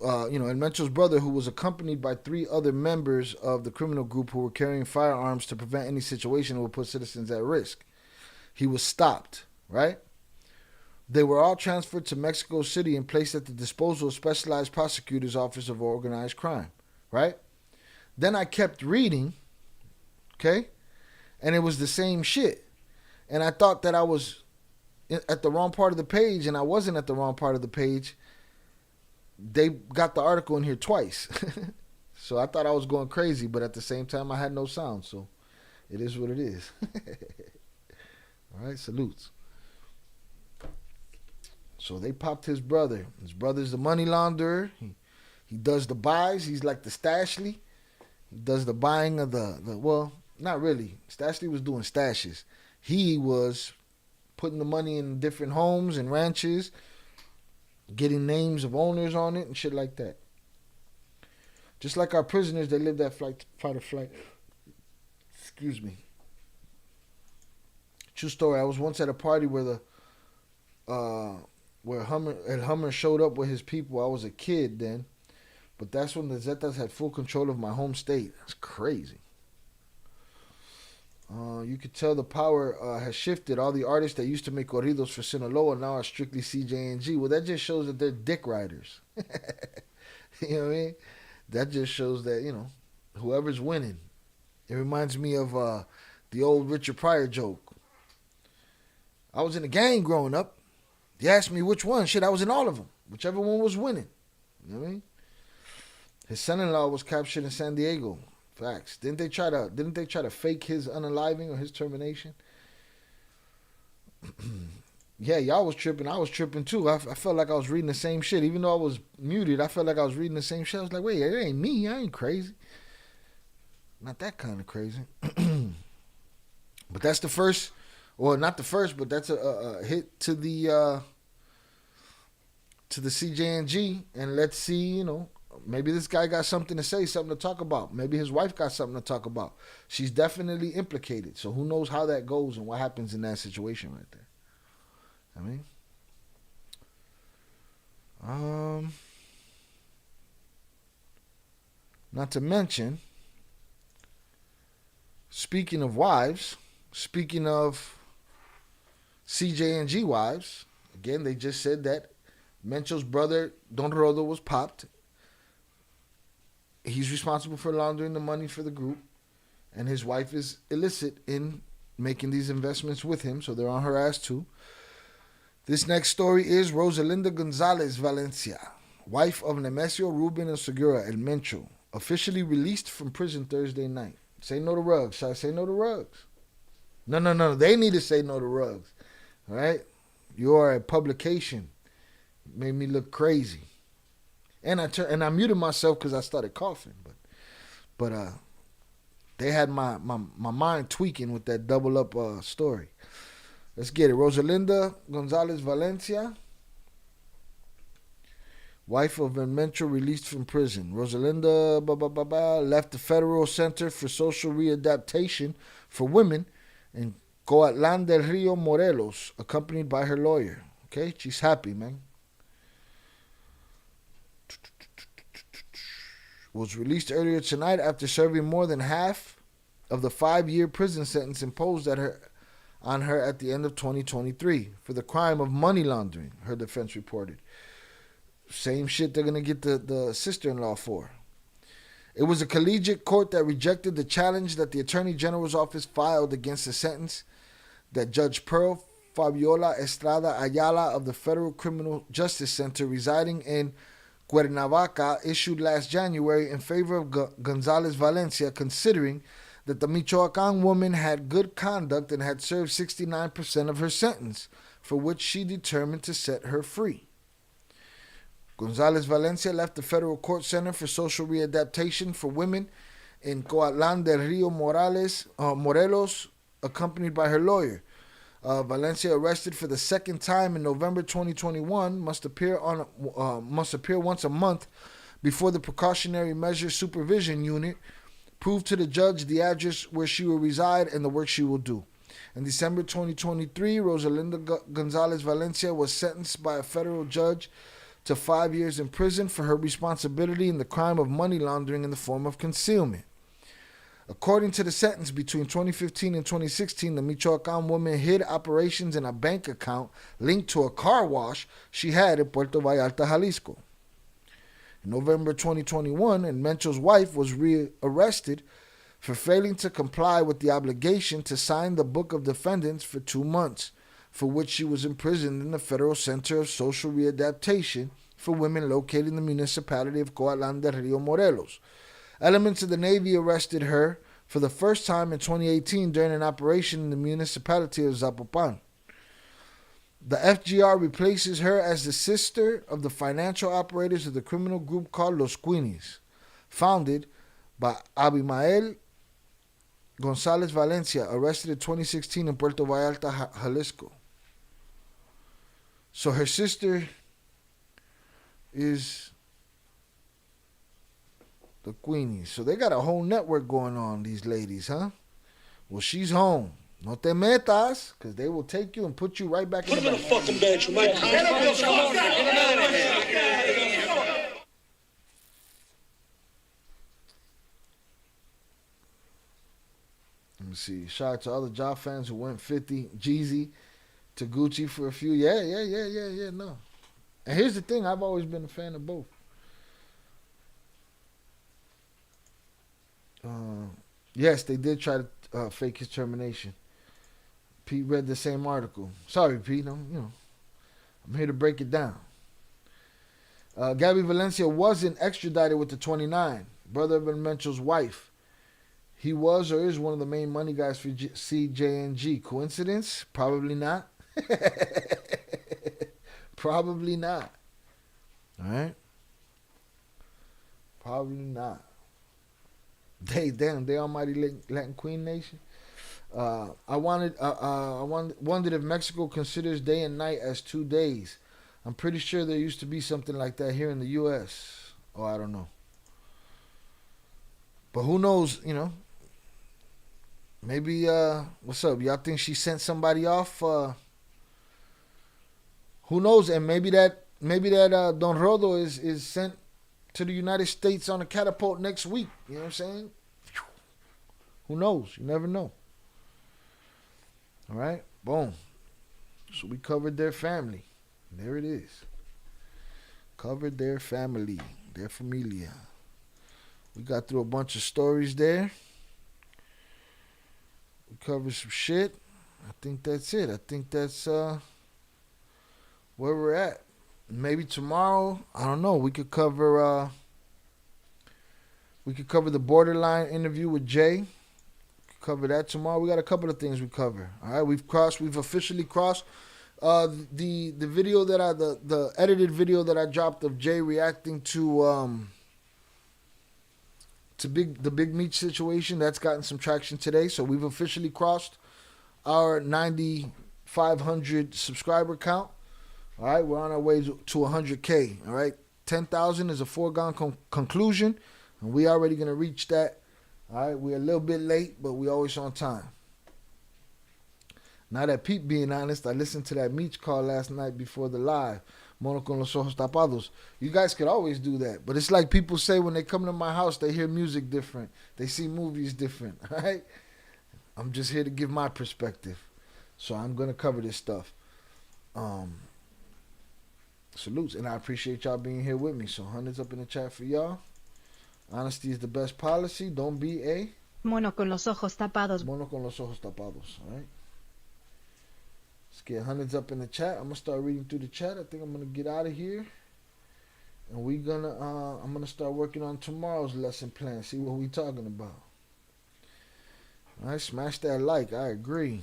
B: El Mencho's brother, who was accompanied by 3 other members of the criminal group who were carrying firearms to prevent any situation that would put citizens at risk. He was stopped, right? They were all transferred to Mexico City and placed at the disposal of Specialized Prosecutor's Office of Organized Crime, right? Then I kept reading, okay? And it was the same shit. And I thought that I was at the wrong part of the page, and I wasn't at the wrong part of the page. They got the article in here twice. So I thought I was going crazy, but at the same time, I had no sound. So it is what it is. All right, salutes. So they popped his brother. His brother's the money launderer. He does the buys. He's like the Stashly. He does the buying of well, not really. Stashly was doing stashes. He was putting the money in different homes and ranches, getting names of owners on it and shit like that. Just like our prisoners, they live that fight or flight. Excuse me. True story. I was once at a party where Hummer showed up with his people. I was a kid then, but that's when the Zetas had full control of my home state. That's crazy. You could tell the power has shifted. All the artists that used to make corridos for Sinaloa now are strictly CJNG. Well, that just shows that they're dick riders. You know what I mean? That just shows that, whoever's winning. It reminds me of the old Richard Pryor joke. I was in a gang growing up. They asked me which one. Shit, I was in all of them. Whichever one was winning. You know what I mean? His son-in-law was captured in San Diego. Facts. Didn't they try to fake his unaliving or his termination? Yeah, y'all was tripping. I was tripping too. I felt like I was reading the same shit. Even though I was muted, I felt like I was reading the same shit. I was like, wait, it ain't me. I ain't crazy. Not that kind of crazy. But that's the first, or not the first, but that's a hit to the CJNG. And let's see, maybe this guy got something to say, something to talk about. Maybe his wife got something to talk about. She's definitely implicated. So who knows how that goes and what happens in that situation right there. Not to mention, speaking of wives, speaking of CJNG wives, again, they just said that Mencho's brother, Don Rodo, was popped. He's responsible for laundering the money for the group, and his wife is illicit in making these investments with him, so they're on her ass too. This next story is Rosalinda Gonzalez Valencia, wife of Nemesio Ruben and Segura El Mencho, officially released from prison Thursday night. Say no to rugs. Should I say no to rugs? No. They need to say no to rugs. All right? You are a publication. Made me look crazy. And I muted myself because I started coughing. But they had my mind tweaking with that double up story. Let's get it. Rosalinda Gonzalez Valencia, wife of El Mencho, released from prison. Rosalinda left the Federal Center for Social Readaptation for Women in Coatlan del Rio, Morelos, accompanied by her lawyer. Okay, she's happy, man. Was released earlier tonight after serving more than half of the 5-year prison sentence imposed on her at the end of 2023 for the crime of money laundering, her defense reported. Same shit they're going to get the sister-in-law for. It was a collegiate court that rejected the challenge that the Attorney General's office filed against the sentence that Judge Pearl Fabiola Estrada Ayala of the Federal Criminal Justice Center residing in Cuernavaca issued last January in favor of Gonzalez Valencia, considering that the Michoacan woman had good conduct and had served 69% of her sentence, for which she determined to set her free. Gonzalez Valencia left the Federal Court Center for Social Readaptation for Women in Coatlan del Rio, Morelos, accompanied by her lawyer. Valencia, arrested for the second time in November 2021, must appear once a month before the Precautionary Measure Supervision Unit, proved to the judge the address where she will reside and the work she will do. In December 2023, Rosalinda Gonzalez Valencia was sentenced by a federal judge to 5 years in prison for her responsibility in the crime of money laundering in the form of concealment. According to the sentence, between 2015 and 2016, the Michoacán woman hid operations in a bank account linked to a car wash she had in Puerto Vallarta, Jalisco. In November 2021, and Mencho's wife was rearrested for failing to comply with the obligation to sign the Book of Defendants for 2 months, for which she was imprisoned in the Federal Center of Social Readaptation for Women located in the municipality of Coatlán del Rio, Morelos. Elements of the Navy arrested her for the first time in 2018 during an operation in the municipality of Zapopan. The FGR replaces her as the sister of the financial operators of the criminal group called Los Queenies, founded by Abimael Gonzalez Valencia, arrested in 2016 in Puerto Vallarta, Jalisco. So her sister is the Queenies. So they got a whole network going on, these ladies, huh? Well, she's home. No te metas, because they will take you and put you right back in the
O: fucking bedroom. Let
B: me see. Shout out to other job fans who went 50. Jeezy to Gucci for a few. Yeah, no. And here's the thing. I've always been a fan of both. Yes, they did try to fake his termination. Pete read the same article. Sorry, Pete. I'm here to break it down. Gabby Valencia wasn't extradited with the 29, brother of Mencho's wife. He was or is one of the main money guys for CJNG. Coincidence? Probably not. Probably not. All right? Probably not. They almighty Latin Queen Nation. I wondered if Mexico considers day and night as 2 days. I'm pretty sure there used to be something like that here in the U.S. Oh, I don't know. But who knows, Maybe, what's up? Y'all think she sent somebody off? Who knows? And maybe that Don Rodo is sent to the United States on a catapult next week. You know what I'm saying? Who knows? You never know. All right? Boom. So we covered their family. There it is. Covered their family. Their familia. We got through a bunch of stories there. We covered some shit. I think that's it. I think that's where we're at. Maybe tomorrow, I don't know. We could cover the Borderline interview with Jay. Cover that tomorrow. We got a couple of things we cover. All right, we've officially crossed the video that the edited video that I dropped of Jay reacting to the Big Meech situation. That's gotten some traction today. So we've officially crossed our 9,500 subscriber count. All right, we're on our way to 100K. All right, 10,000 is a foregone conclusion, and we already gonna reach that. All right, we're a little bit late, but we always on time. Now that Pete being honest, I listened to that Meech call last night before the live. Mono con los ojos tapados. You guys could always do that, but it's like people say when they come to my house, they hear music different, they see movies different. All right, I'm just here to give my perspective, so I'm gonna cover this stuff. Salutes, and I appreciate y'all being here with me. So hundreds up in the chat for y'all. Honesty is the best policy. Don't be a
G: mono con los ojos tapados.
B: Mono con los ojos tapados. All right. Let's get hundreds up in the chat. I'm gonna start reading through the chat. I think I'm gonna get out of here, and I'm gonna start working on tomorrow's lesson plan. See what we talking about. All right, smash that like. I agree.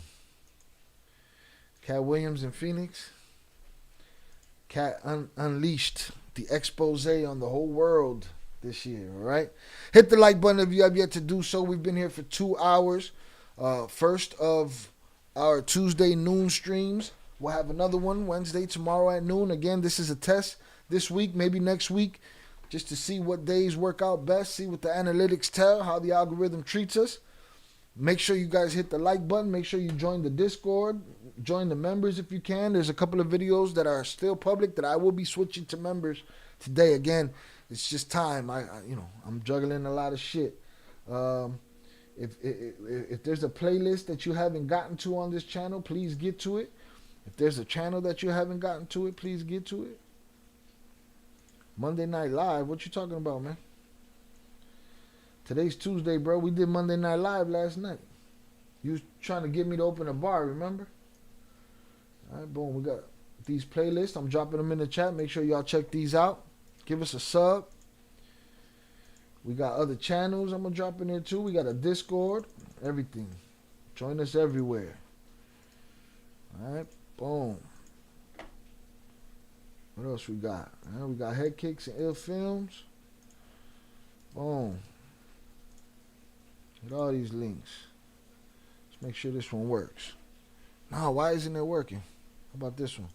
B: Cat Williams in Phoenix. Cat unleashed the expose on the whole world this year, all right? Hit the like button if you have yet to do so. We've been here for 2 hours. First of our Tuesday noon streams. We'll have another one Wednesday, tomorrow at noon. Again, this is a test this week, maybe next week, just to see what days work out best, see what the analytics tell, how the algorithm treats us. Make sure you guys hit the like button. Make sure you join the Discord. Join the members if you can. There's a couple of videos that are still public that I will be switching to members today. Again, it's just time. I'm juggling a lot of shit. If there's a playlist that you haven't gotten to on this channel, please get to it. If there's a channel that you haven't gotten to it, please get to it. Monday Night Live, what you talking about, man? Today's Tuesday, bro. We did Monday Night Live last night. You was trying to get me to open a bar, remember? All right, boom. We got these playlists. I'm dropping them in the chat. Make sure y'all check these out. Give us a sub. We got other channels I'm going to drop in there too. We got a Discord. Everything. Join us everywhere. All right, boom. What else we got? We got Head Kicks and Ill Films. Boom. Get all these links. Let's make sure this one works. No, why isn't it working? How about this one?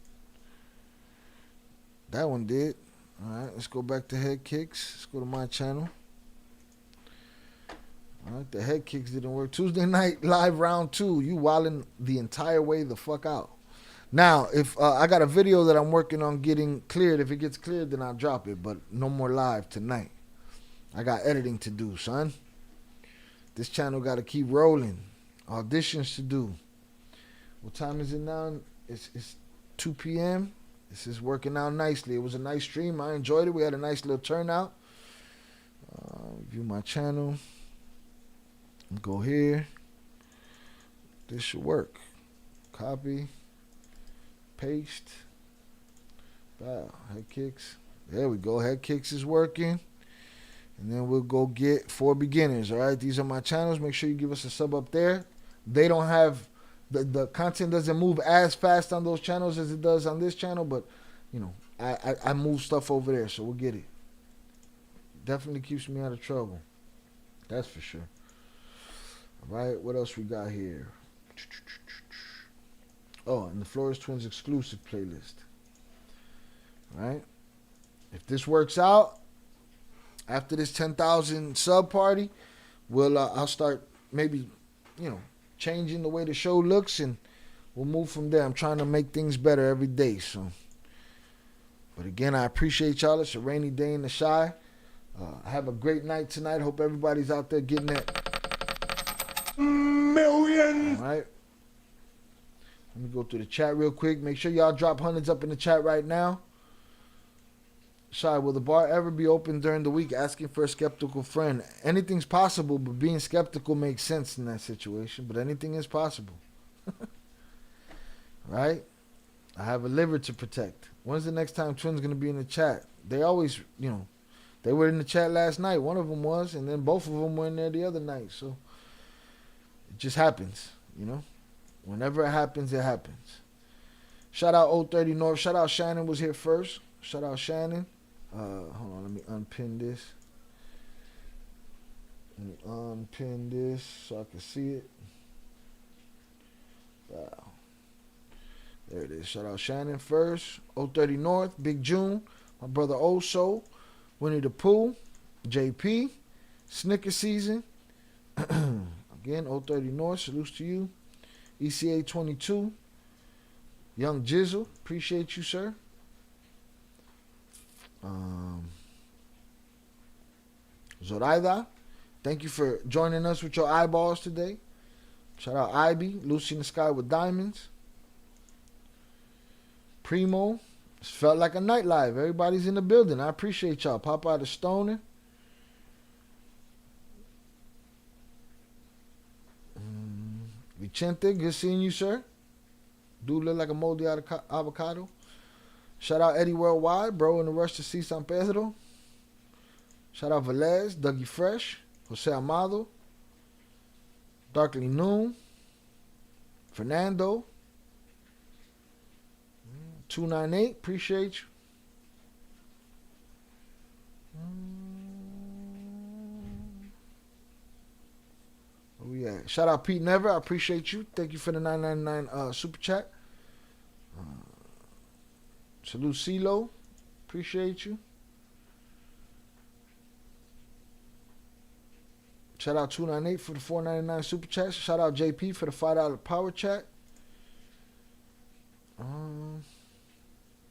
B: That one did. All right, let's go back to Head Kicks. Let's go to my channel. All right, the Head Kicks didn't work. Tuesday Night Live round 2. You wilding the entire way the fuck out. Now, if I got a video that I'm working on getting cleared. If it gets cleared, then I'll drop it. But no more live tonight. I got editing to do, son. This channel got to keep rolling. Auditions to do. What time is it now? It's 2 p.m. This is working out nicely. It was a nice stream. I enjoyed it. We had a nice little turnout. View my channel. Go here. This should work. Copy. Paste. Wow. Head Kicks. There we go. Head Kicks is working. And then we'll go get 4 beginners. All right. These are my channels. Make sure you give us a sub up there. They don't have the content doesn't move as fast on those channels as it does on this channel, but I move stuff over there, so we'll get it. Definitely keeps me out of trouble. That's for sure. All right. What else we got here? Oh, and the Flores Twins exclusive playlist. All right. If this works out, after this 10,000 sub party, I'll start maybe, changing the way the show looks, and we'll move from there. I'm trying to make things better every day. So, but again, I appreciate y'all. It's a rainy day in the Shy. Have a great night tonight. Hope everybody's out there getting that million. All right. Let me go through the chat real quick. Make sure y'all drop hundreds up in the chat right now. Shy, will the bar ever be open during the week? Asking for a skeptical friend. Anything's possible, but being skeptical makes sense in that situation. But anything is possible. Right? I have a liver to protect. When's the next time Twins going to be in the chat? They always, they were in the chat last night. One of them was, and then both of them were in there the other night. So it just happens, Whenever it happens, it happens. Shout out Old 30 North. Shout out Shannon was here first. Shout out Shannon. Hold on, let me unpin this. Let me unpin this so I can see it. Wow. There it is. Shout out Shannon first. 030 North, Big June, my brother Oso, Winnie the Pooh, JP, Snicker Season. Again, 030 North, salutes to you. ECA 22, Young Jizzle, appreciate you, sir. Zoraida, thank you for joining us with your eyeballs today. Shout out Ivy, Lucy in the Sky with Diamonds. Primo, it felt like a night live. Everybody's in the building. I appreciate y'all. Pop out of Stoner. Vicente, good seeing you, sir. Dude look like a moldy avocado. Shout out Eddie Worldwide, bro, in the rush to see San Pedro. Shout out Velez, Dougie Fresh, Jose Amado, Darkly Noon, Fernando, 298, appreciate you. Where we at? Shout out Pete Never. I appreciate you. Thank you for the $9.99 super chat. Salute CeeLo. Appreciate you. Shout out 298 for the $4.99 super chat. Shout out JP for the $5 power chat.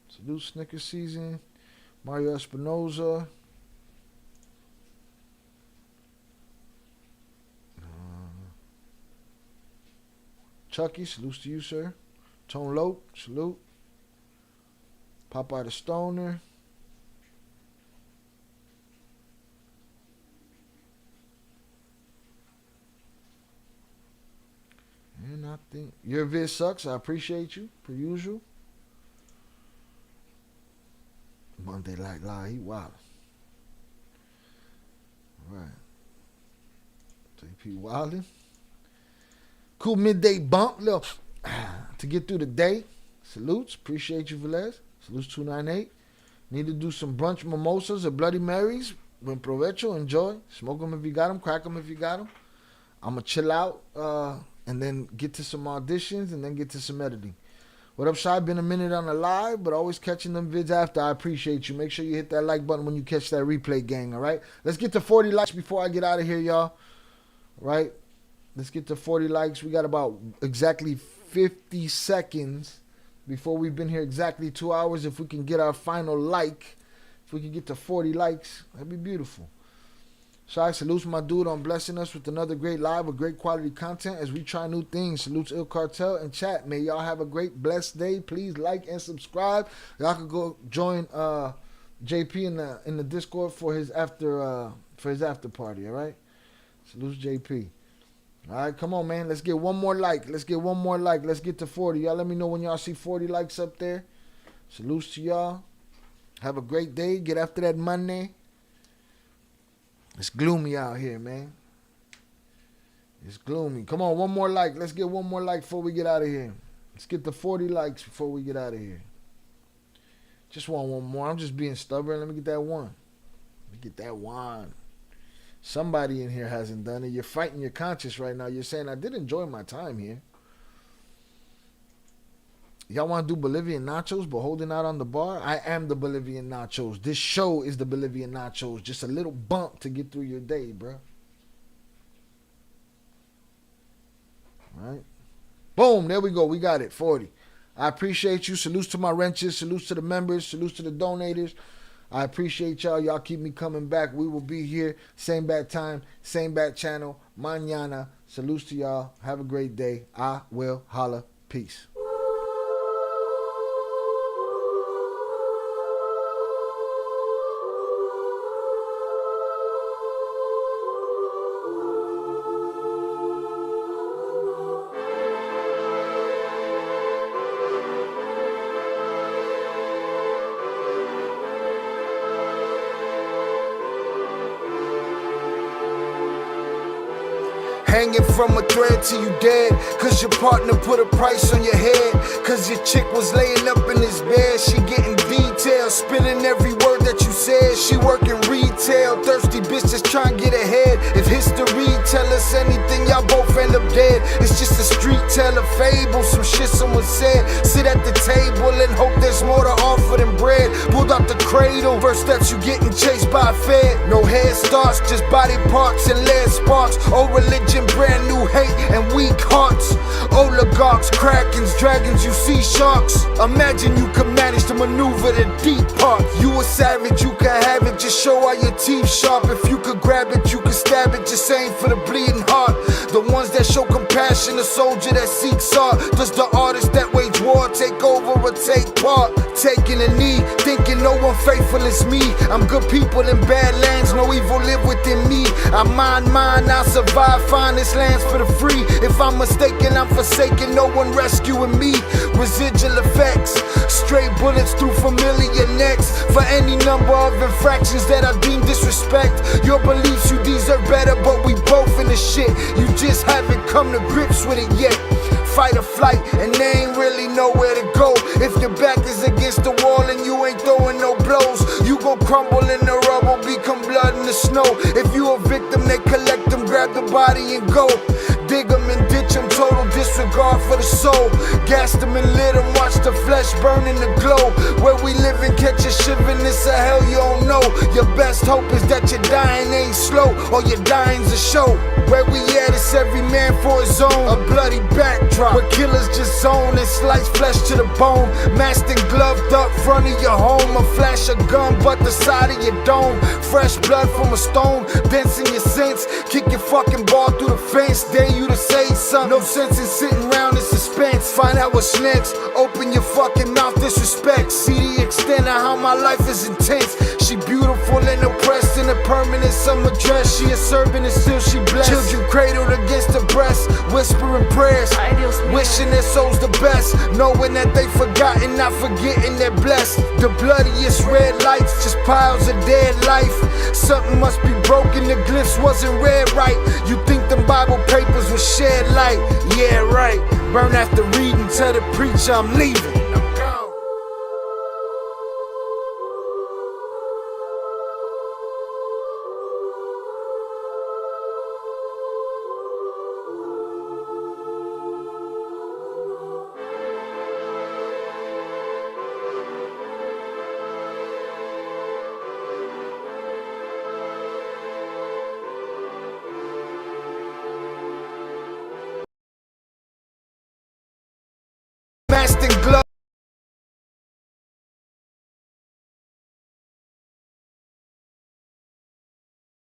B: Salute Snickers season. Mario Espinoza. Chucky, salute to you, sir. Tone Lope, salute. Popeye the Stoner. And I think your vid sucks. I appreciate you, per usual. Monday like lie, he wild. All right. JP Wildin'. Cool midday bump, little to get through the day. Salutes, appreciate you, Velez. Salutes 298. Need to do some brunch mimosas or Bloody Marys. Buen provecho, enjoy. Smoke them if you got them, crack them if you got them. I'm going to chill out and then get to some auditions and then get to some editing. What up, Shy? Been a minute on the live, but always catching them vids after. I appreciate you. Make sure you hit that like button when you catch that replay, gang, all right? Let's get to 40 likes before I get out of here, y'all. All right? Let's get to 40 likes. We got about exactly 50 seconds before we've been here exactly 2 hours. If we can get our final like, if we can get to 40 likes, that'd be beautiful. Shy, salutes my dude on blessing us with another great live with great quality content as we try new things. Salutes Il Cartel and chat. May y'all have a great, blessed day. Please like and subscribe. Y'all can go join JP in the Discord for his after party. All right. Salutes JP. All right, come on, man. Let's get one more like. Let's get one more like. Let's get to 40. Y'all let me know when y'all see 40 likes up there. Salutes to y'all. Have a great day. Get after that Monday. It's gloomy out here, man. It's gloomy. Come on, one more like. Let's get one more like before we get out of here. Let's get to 40 likes before we get out of here. Just want one more. I'm just being stubborn. Let me get that one. Let me get that one. Somebody in here hasn't done it. You're fighting your conscience right now. You're saying, I did enjoy my time here. Y'all want to do Bolivian nachos but holding out on the bar? I am the Bolivian nachos. This show is the Bolivian nachos. Just a little bump to get through your day, bro. All right. Boom. There we go. We got it. 40. I appreciate you. Salutes to my wrenches. Salutes to the members. Salutes to the donators. I appreciate y'all. Y'all keep me coming back. We will be here. Same bad time. Same bad channel. Mañana. Salutes to y'all. Have a great day. I will holla. Peace.
A: Hanging from a thread till you dead, cause your partner put a price on your head. Cause your chick was laying up in his bed, she getting details, spilling every word that you said. She working retail, thirsty bitch just trying to get ahead. If history tell us anything, y'all both end up dead. It's just a street tale of fable, some shit someone said. Sit at the table and hope there's more to offer than bread. Pulled out the cradle, first steps you getting chased by a fed. No head starts, just body parts and lead sparks. Old religion, brand new hate and weak hearts. Oligarchs, krakens, dragons, you see sharks. Imagine you could manage to maneuver the deep part. You a savage, you can have it, just show all your teeth sharp. If you could grab it, you could stab it, just aim for the bleeding heart. The ones that show compassion, the soldier that seeks art. Does the artist that wage war take over or take part? Taking a knee, thinking no one faithful is me. I'm good people in bad lands, no evil live within me. I mind mine, I'll survive, find this land's for the free. If I'm mistaken, I'm forsaken, no one rescuing me. Residual effects, straight bullets through familiar necks. For any number of infractions that I deem disrespect. Your beliefs, you deserve better, but we both in the shit. You just haven't come to grips with it yet. Fight or flight, and they ain't really nowhere to go. If your back is against the wall and you ain't throwing no blows, you gon' crumble in the rubble, become blood in the snow. If you a victim, they collect them, grab the body and go. dig them and ditch them, total disregard for the soul. Gas them and lit them, watch the flesh burn in the glow. Where we live and catch a shiver, this a hell you don't know. Your best hope is that your dying ain't slow, or your dying's a show. Where we at, it's every man for his own. A bloody backdrop, where killers just zone and slice flesh to the bone. Masked and gloved up front of your home. A flash of gun, but the side of your dome. Fresh blood from a stone, dents in your sense. Kick your fucking ball through the fence, dare you to say something. No sense in sitting around in suspense. Find out what's next, open your fucking mouth, disrespect. See the extent of how my life is intense. She beautiful and oppressed in a permanent summer dress. She a servant and still she blessed. Children cradled against her breast, whispering prayers, wishing their souls the best, knowing that they forgotten, not forgetting they're blessed. The bloodiest red lights, just piles of dead life. Something must be broken, the glyphs wasn't read right. You think them Bible papers would shed light? Yeah, right. Burn after reading, tell the preacher I'm leaving.